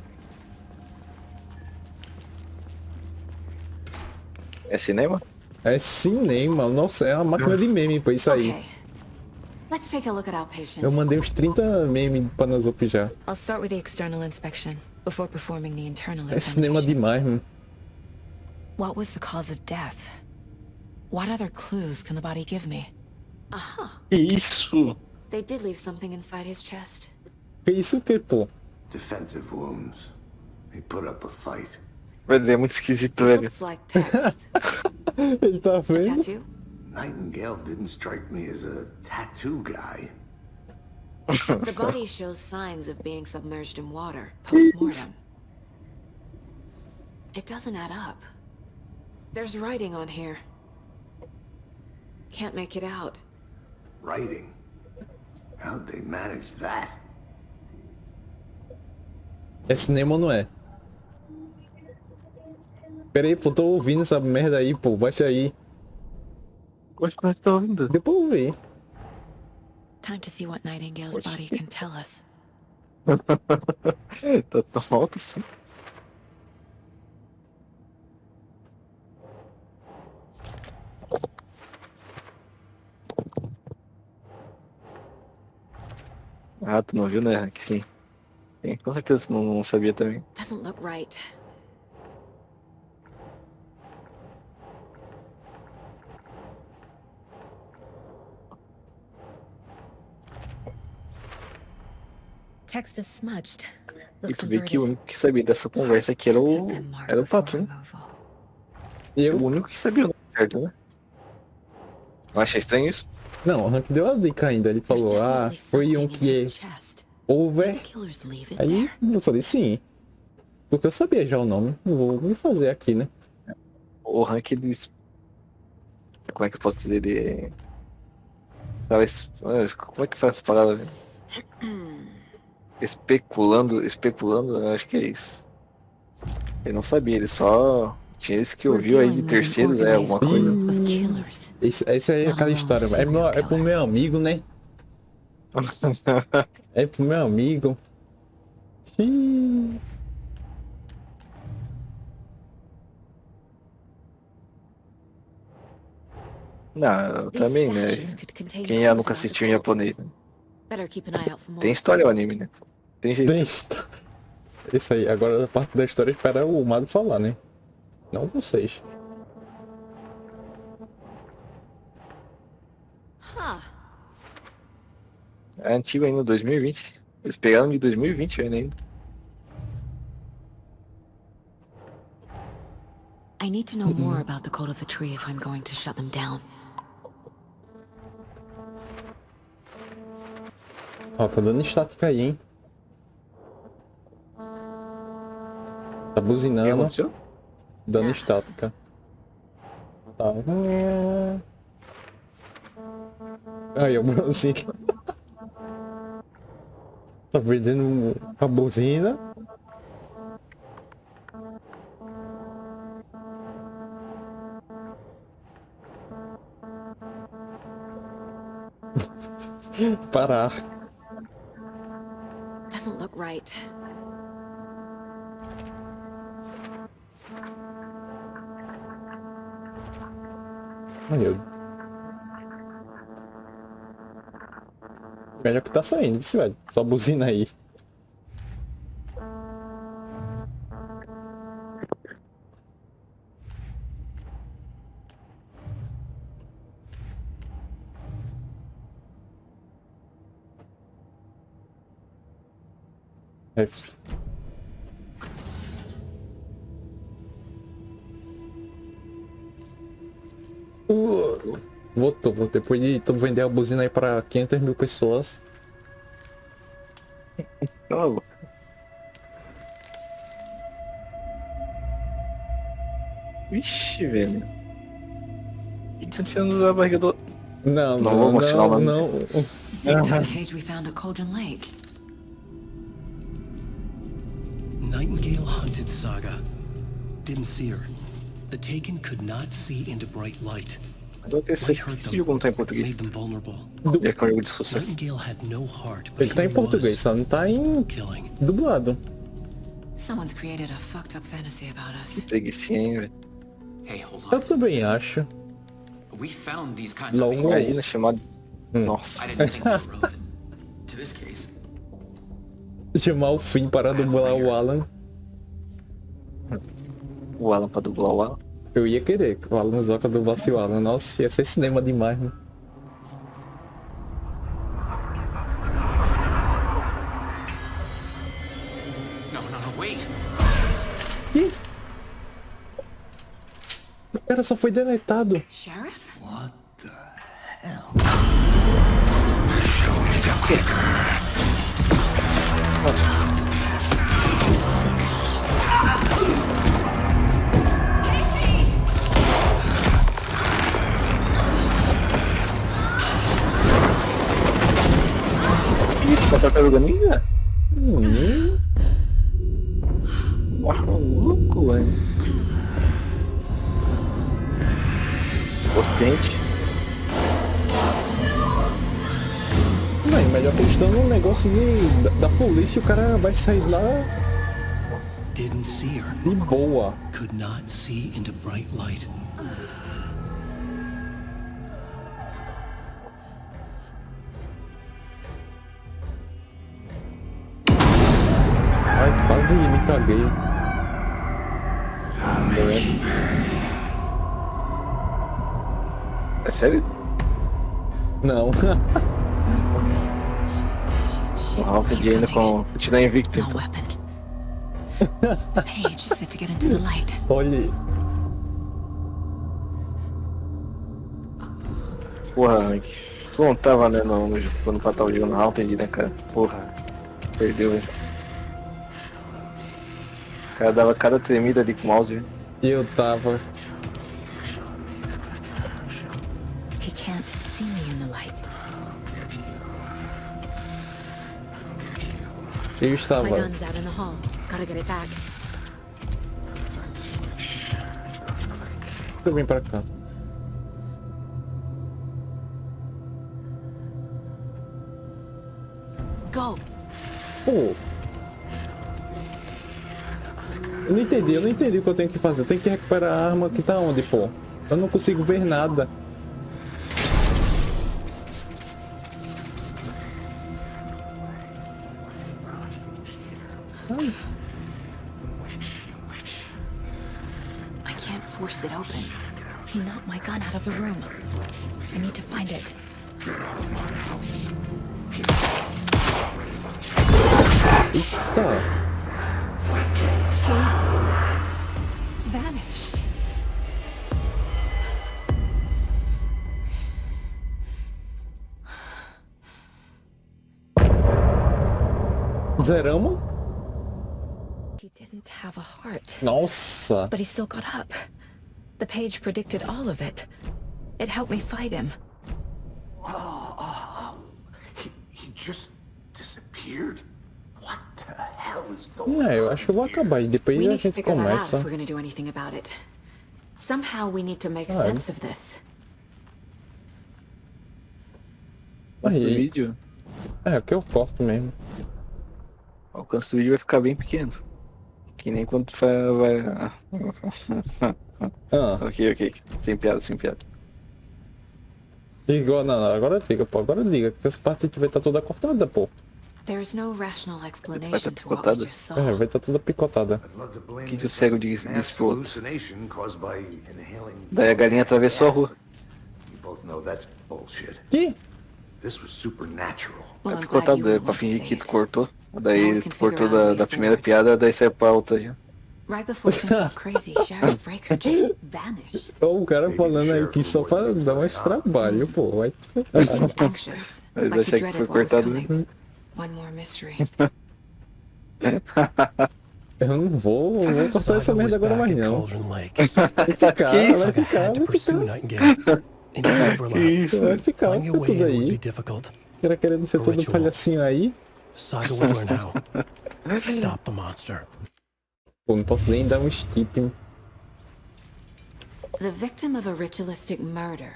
É cinema? É cinema. Nossa, é uma máquina de meme pra isso aí. Okay. Let's take a look at outpatient. Eu mandei uns 30 memes pra Nazup já. I'll start with the external inspection before performing the internal É cinema examination. demais, mano. What was the cause of death? What other clues can the body give me? Aha. Isso! They did leave something inside his chest. Que isso que, pô? Defensive wounds. He put up a fight. Velho, é muito esquisito, This velho. looks like text. Ele tá A vendo? tattoo? Nightingale didn't strike me as a tattoo guy. The body shows signs of being submerged in water post-mortem. It doesn't add up. There's writing on here. Can't make it out. Writing? How'd they manage that? É cinema ou não é? Pera aí, pô, tô ouvindo essa merda aí, pô. Baixa aí. Acho que nós tá ouvindo. Depois eu ver. Time to see what Nightingale's body can tell us. Tá tão alto assim. Ah, tu não viu, né? Que sim. Com certeza tu não sabia também. Doesn't look right. Text is smudged. E tu vê que o único que sabia dessa conversa aqui era o Pato, né? Eu? O único que sabia o nome certo, né? Eu achei estranho isso. Não, o Hank deu a dica ainda. Ele falou, foi um que over. Aí eu falei, sim. Porque eu sabia já o nome. Eu vou me fazer aqui, né? O Hank, ele... Como é que eu posso dizer? Ele... Como é que faz essa palavra, velho? Especulando, eu acho que é isso. Ele não sabia, ele só tinha esse que ouviu aí de terceiros, alguma coisa. Essa aí é aquela história. É pro meu amigo, né? É pro meu amigo. Não, também, né? Quem nunca assistiu em japonês, né? Tem história o anime, né? Tem jeito. Isso aí, agora a parte da história espera o Mago falar, né? Não vocês. É antigo ainda, 2020. Eles pegaram de 2020 ainda. I need to know more about the code of the tree if I'm going to shut them down. Ó, tá dando estática aí, hein? Tá buzinando. Dando estática. Tá. Aí, o assim. Tá vendendo a buzina. Parar. Doesn't look right. Melhor que tá saindo, viu, velho? Só buzina aí. F. Voltou. Depois de tu vender a buzina aí pra 500 mil pessoas. Vixe, velho. E tá tirando da barriga do... Não vou mostrar o nome. Não. We found a Cauldron Lake. Nightingale hunted Saga. Didn't see her. The Taken could not see into bright light. Esse jogo não tá em português. É que é um jogo de sucesso. Ele tá em português, só não tá em dublado. Someone's created a fucked up fantasy about us. Que preguicinha, velho. Eu também acho. Logo aí na chamada. Nossa. Chamar o fim para dublar o Alan. O Alan pra dublar o Alan. Eu ia querer que o Alan Zoca dublasse o Alan. Nossa, ia ser cinema demais, né? Ih! O cara só foi deletado. Sheriff? What the hell? Ih, tá organiza? Maluco, velho. Potente. Não, melhor que eles estão num negócio da polícia e o cara vai sair lá Didn't see her. de boa. Could not see into bright light. quase me caguei. É sério? Não. O Ralph ainda continua invicto, então. Olha. Porra, Hank. Tu não tava, né, quando tava jogando Haunted, né, cara? Porra. Perdeu, velho. O cara dava cada tremida ali com o mouse, velho. E eu tava. He can't see me in the light. Eu estava. My gun's out in the hall. Gotta get it back. Eu vim pra cá. Go. Pô. Eu não entendi o que eu tenho que fazer. Eu tenho que recuperar a arma que tá onde, pô? Eu não consigo ver nada. Ai. I can't force it open. He knocked my gun out of the room. I need to find it. Eita. Vanished. Zeramos? He didn't have a heart. Nossa. But he still got up. The page predicted all of it. It helped me fight him. He just disappeared? What the hell is going on? Eu acho que eu vou acabar e depois We a need to gente figure that out começa. if we're going to do anything about it. Somehow we need to make sense of this. Aí. Vídeo. É, o que eu corto mesmo. O alcance do vídeo vai ficar bem pequeno. Que nem quando tu vai... Ok. Sem piada. Igual, não, agora diga, pô. Agora diga que essa parte vai estar toda cortada, pô. There's no rational explanation to what we just saw. Vai estar toda picotada. O que o cego disse pro outro? Daí a galinha atravessou a rua. Que? É picotado, pra fingir que tu cortou. Daí tu cortou da primeira piada, daí saiu pra outra já. Right before things got crazy, Sheriff Breaker just vanished. O cara falando aí que só pra dar mais trabalho, pô. Vai te ferrar. Anxious, Mas like he achei que dreaded foi what was cortado. coming. One more mystery. Eu não vou cortar essa merda agora mais não. Vai ficar tudo aí. Era querendo ser todo palhacinho aí. Pô, não posso nem dar um skip. The victim of a ritualistic murder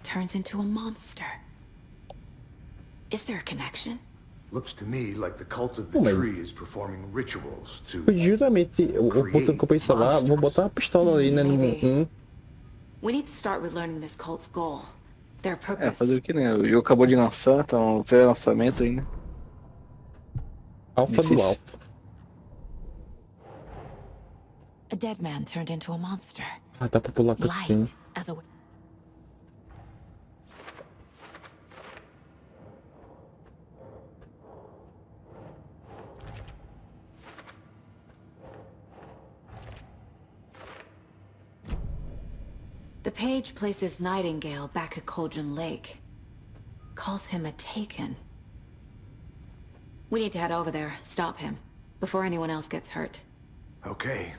turns into a monster. Is there a connection? Looks to me like the cult of the tree is performing rituals to Juramente, o ponto que eu pensava, vou botar a pistola ali, né, no We need to start with learning this cult's goal. Their purpose. Fazer o que, né? O jogo acabou de lançar, tá um pré-lançamento ainda. Alfa do Alfa. A dead man turned into a monster. Ah, dá pra pular cutscene. As a The page places Nightingale back at Cauldron Lake. Calls him a Taken. We need to head over there, stop him, before anyone else gets hurt. Okay.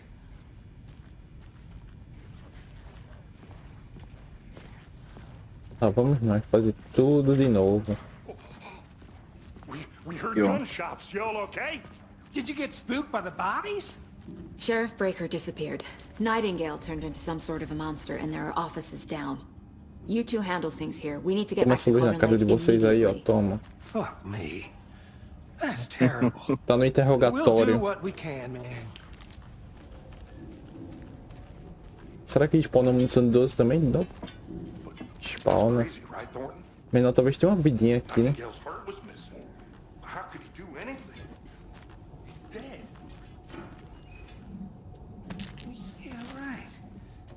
Tá, vamos nós fazer tudo de novo. We heard gunshots. Y'all okay? Did you get spooked by the bodies? Sheriff Breaker disappeared. Nightingale turned into some sort of a monster, and there are offices down. You two handle things here. We need to get back to Começa a luz na cara de vocês aí, ó. Toma. Fuck me. That's terrible. Tá no We'll interrogatório. do what we can, man. Será que spawna munição 12 também? Não. Spawna. Menor talvez tenha uma vidinha aqui, né?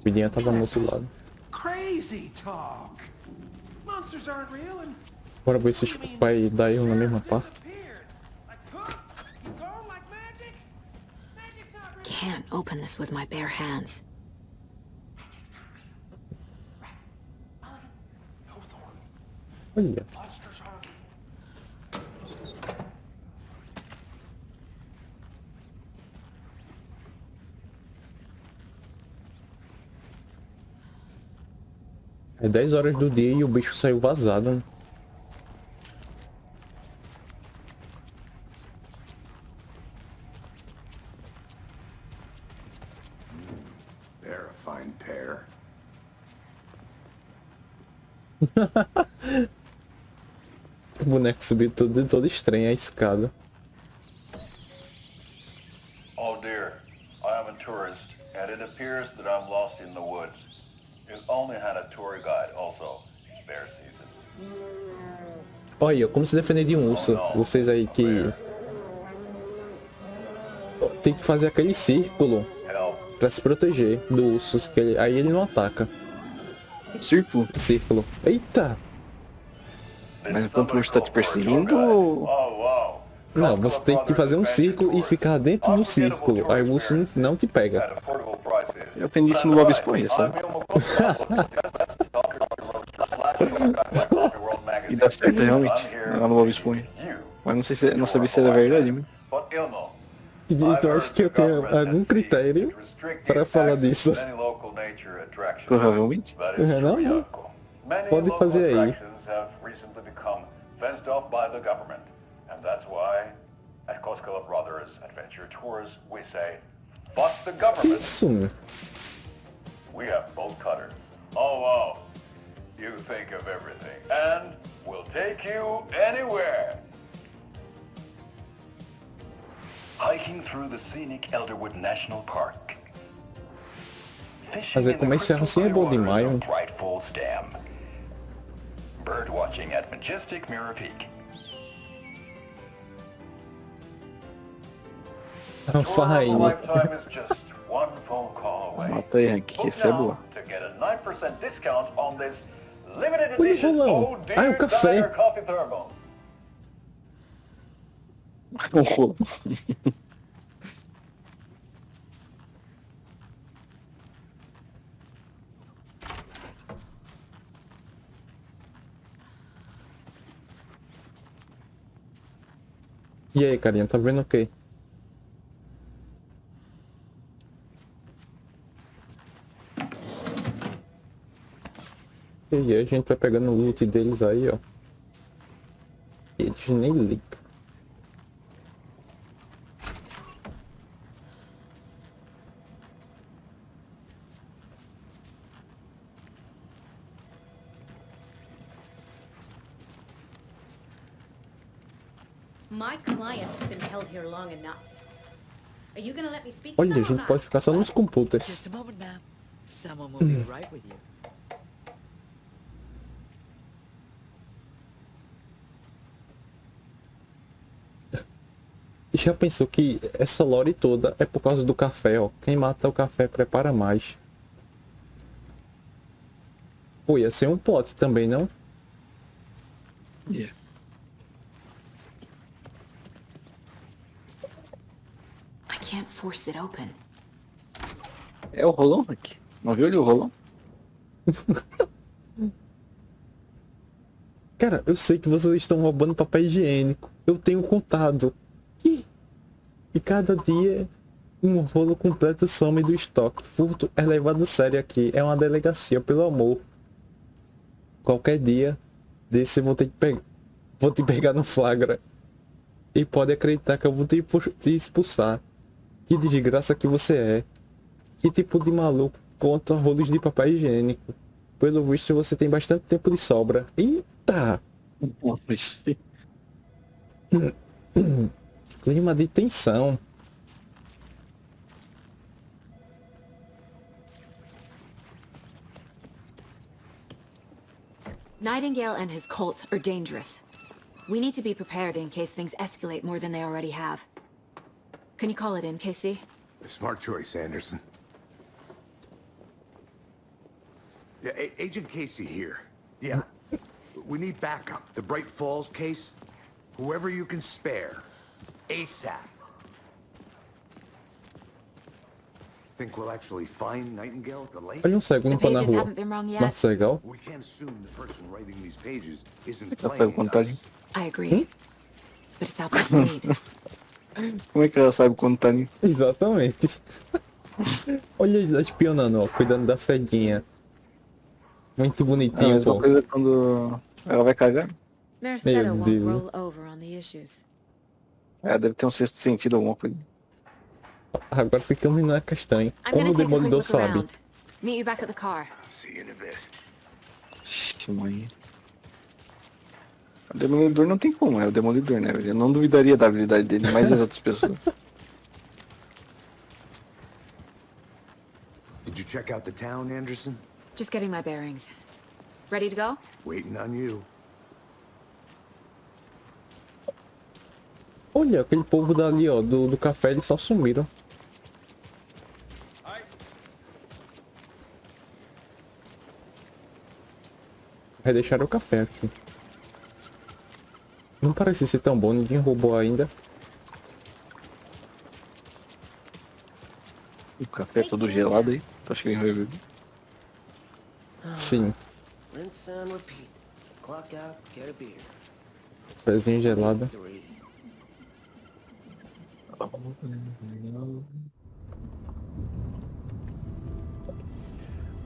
O vidinha tava no outro lado. Crazy talk. Monsters aren't real and Bora ver se vai dar erro na mesma parte. Can't open this with my bare hands. Olha. É 10 horas do dia e o bicho saiu vazado, né? They're a fine pair. O boneco subiu todo estranho a escada. Oh dear, I am a tourist, and it appears that I'm lost in the woods. You only had a tour guide also. It's bear season. Olha, como se defender de um urso. Vocês aí que... Tem que fazer aquele círculo pra se proteger do urso, que aí ele não ataca. Círculo? Círculo. Eita! Mas enquanto o urso tá te perseguindo ou... Não, você tem que fazer um círculo e ficar dentro do círculo. Aí o urso não te pega. Eu aprendi isso no Bob Esponja, sabe? E dá certo realmente, lá no Bob Esponja. Mas não sei se, não sabia se era verdade, mas... Então acho que eu tenho algum critério para falar disso. Provavelmente. Não? Pode fazer aí. Fenced off by the government, and that's why at Koskela Brothers Adventure Tours we say, fuck the government. Isso. We have bolt cutters. Oh wow, you think of everything, and we'll take you anywhere. Hiking through the scenic Elderwood National Park. Fazer comercial assim é bom demais. Bright Falls Dam. Bird watching at majestic Mirror Peak. I'm fine. Lifetime is just one phone call away. Mata aí, Hank, que isso é boa. To get a 9% discount on this limited Ui, edition rolão. Oh Ah, é o Dear café. Dire Coffee Thermos. Um rolo. E aí, carinha, tá vendo o quê? E aí, a gente vai pegando o loot deles aí, ó. Eles nem ligam. My client has been held here long enough. Are you gonna let me speak? Olha, a gente pode ficar só nos computers. Just a moment, ma'am. Someone will be right with you. Já pensou que essa lore toda é por causa do café, ó. Quem mata o café prepara mais. Pô, ia ser um plot também, não? Yeah. I can't force it open. É o rolão, Hank. Não viu ali o rolão? Cara, eu sei que vocês estão roubando papel higiênico. Eu tenho contado. E cada dia um rolo completo some do estoque. Furto é levado a sério aqui. É uma delegacia, pelo amor. Qualquer dia desse eu vou ter que vou te pegar no flagra. E pode acreditar que eu vou te expulsar. Que desgraça que você é. Que tipo de maluco conta rolos de papel higiênico. Pelo visto você tem bastante tempo de sobra. Eita! Clima de tensão. Nightingale and his cult are dangerous. We need to be prepared in case things escalate more than they already have. Can you call it in, Casey? A smart choice, Anderson. Yeah, Agent Casey here. Yeah. We need backup. The Bright Falls case. Whoever you can spare. ASAP. Think we'll actually find Nightingale at the lake? Olha um cego, não tá na rua. Nossa, legal. We can't assume the person writing these pages isn't Ela sabe playing contar. us. I agree. But it's our best lead. Como é que ela sabe quando tá ali? Exatamente. Olha ele lá espionando, ó, cuidando da ceguinha. Muito É a bonitinho, mesma pô. coisa quando ela vai cagar. Their Meu setter won't Deus. roll over on the issues. Ela deve ter um sexto sentido, alguma coisa. Agora ficamos na castanha. I'm Como gonna o take a quick Demolidor look sabe. around. Meet you back at the car. See you in a bit. Ixi, mãe. O Demolidor não tem como, é o Demolidor, né? Eu não duvidaria da habilidade dele, mais das outras pessoas. Did you check out the town, Anderson? Just getting my bearings. Ready to go? Waiting on you. Olha, aquele povo dali, ó, do café, eles só sumiram. Vai deixar o café aqui. Não parece ser tão bom, ninguém roubou ainda. O café todo gelado aí. Acho que ele vai beber. Sim. Rinse and repeat. Clock out, get a beer. Cafézinho gelado.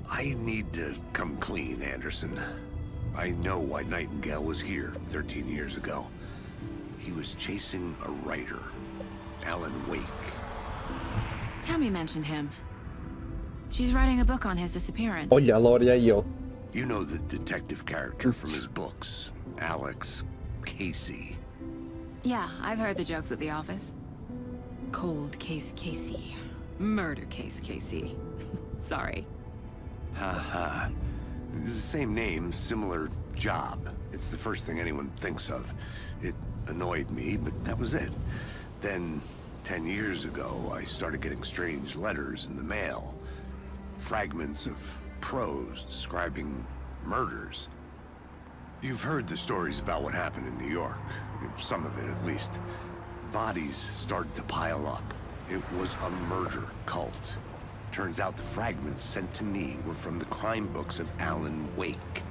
I need to come clean, Anderson. I know why Nightingale was here 13 years ago. He was chasing a writer, Alan Wake. Tammy mentioned him. She's writing a book on his disappearance. Olha a Lori aí, ó. You know the detective character from his books, Alex Casey. Yeah, I've heard the jokes at the office. Cold case Casey. Murder case Casey. Sorry. Haha. It's the same name, similar job. It's the first thing anyone thinks of. It annoyed me, but that was it. Then, 10 years ago, I started getting strange letters in the mail. Fragments of prose describing murders. You've heard the stories about what happened in New York. Some of it, at least. Bodies started to pile up. It was a murder cult. Turns out the fragments sent to me were from the crime books of Alan Wake.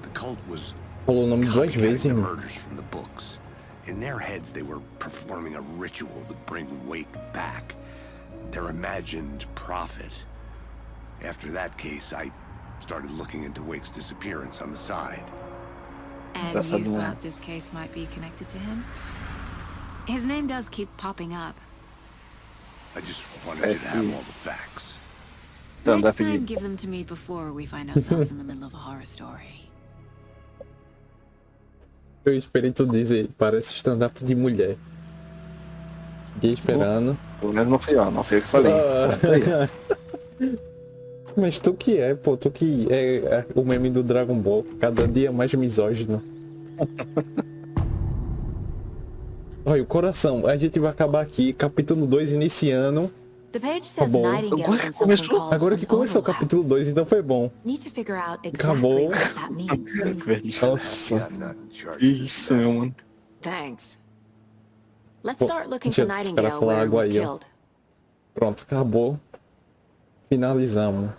The cult was Falou o nome duas vezes, the irmão. murders from the books. In their heads, they were performing a ritual to bring Wake back. Their imagined prophet. After that case, I started looking into Wake's disappearance on the side. And you thought this case might be connected to him? His name does keep popping up. I just wanted you to have all the facts. Next time, give them to me before we find ourselves in the middle of a horror story. Eu esperei tu dizer, parece stand-up de mulher. Fiquei esperando. Pelo menos não fui eu, não foi eu que falei. Mas tu que é, pô, tu que é o meme do Dragon Ball, cada dia mais misógino. Olha, o coração, a gente vai acabar aqui, capítulo 2 iniciando. Tá bom. Agora que começou o capítulo 2, então foi bom. Acabou. Nossa. Isso, meu mano. Thanks. Let's start looking Deixa for os caras Nightingale falar where he água was aí, ó. killed. Pronto, acabou. Finalizamos.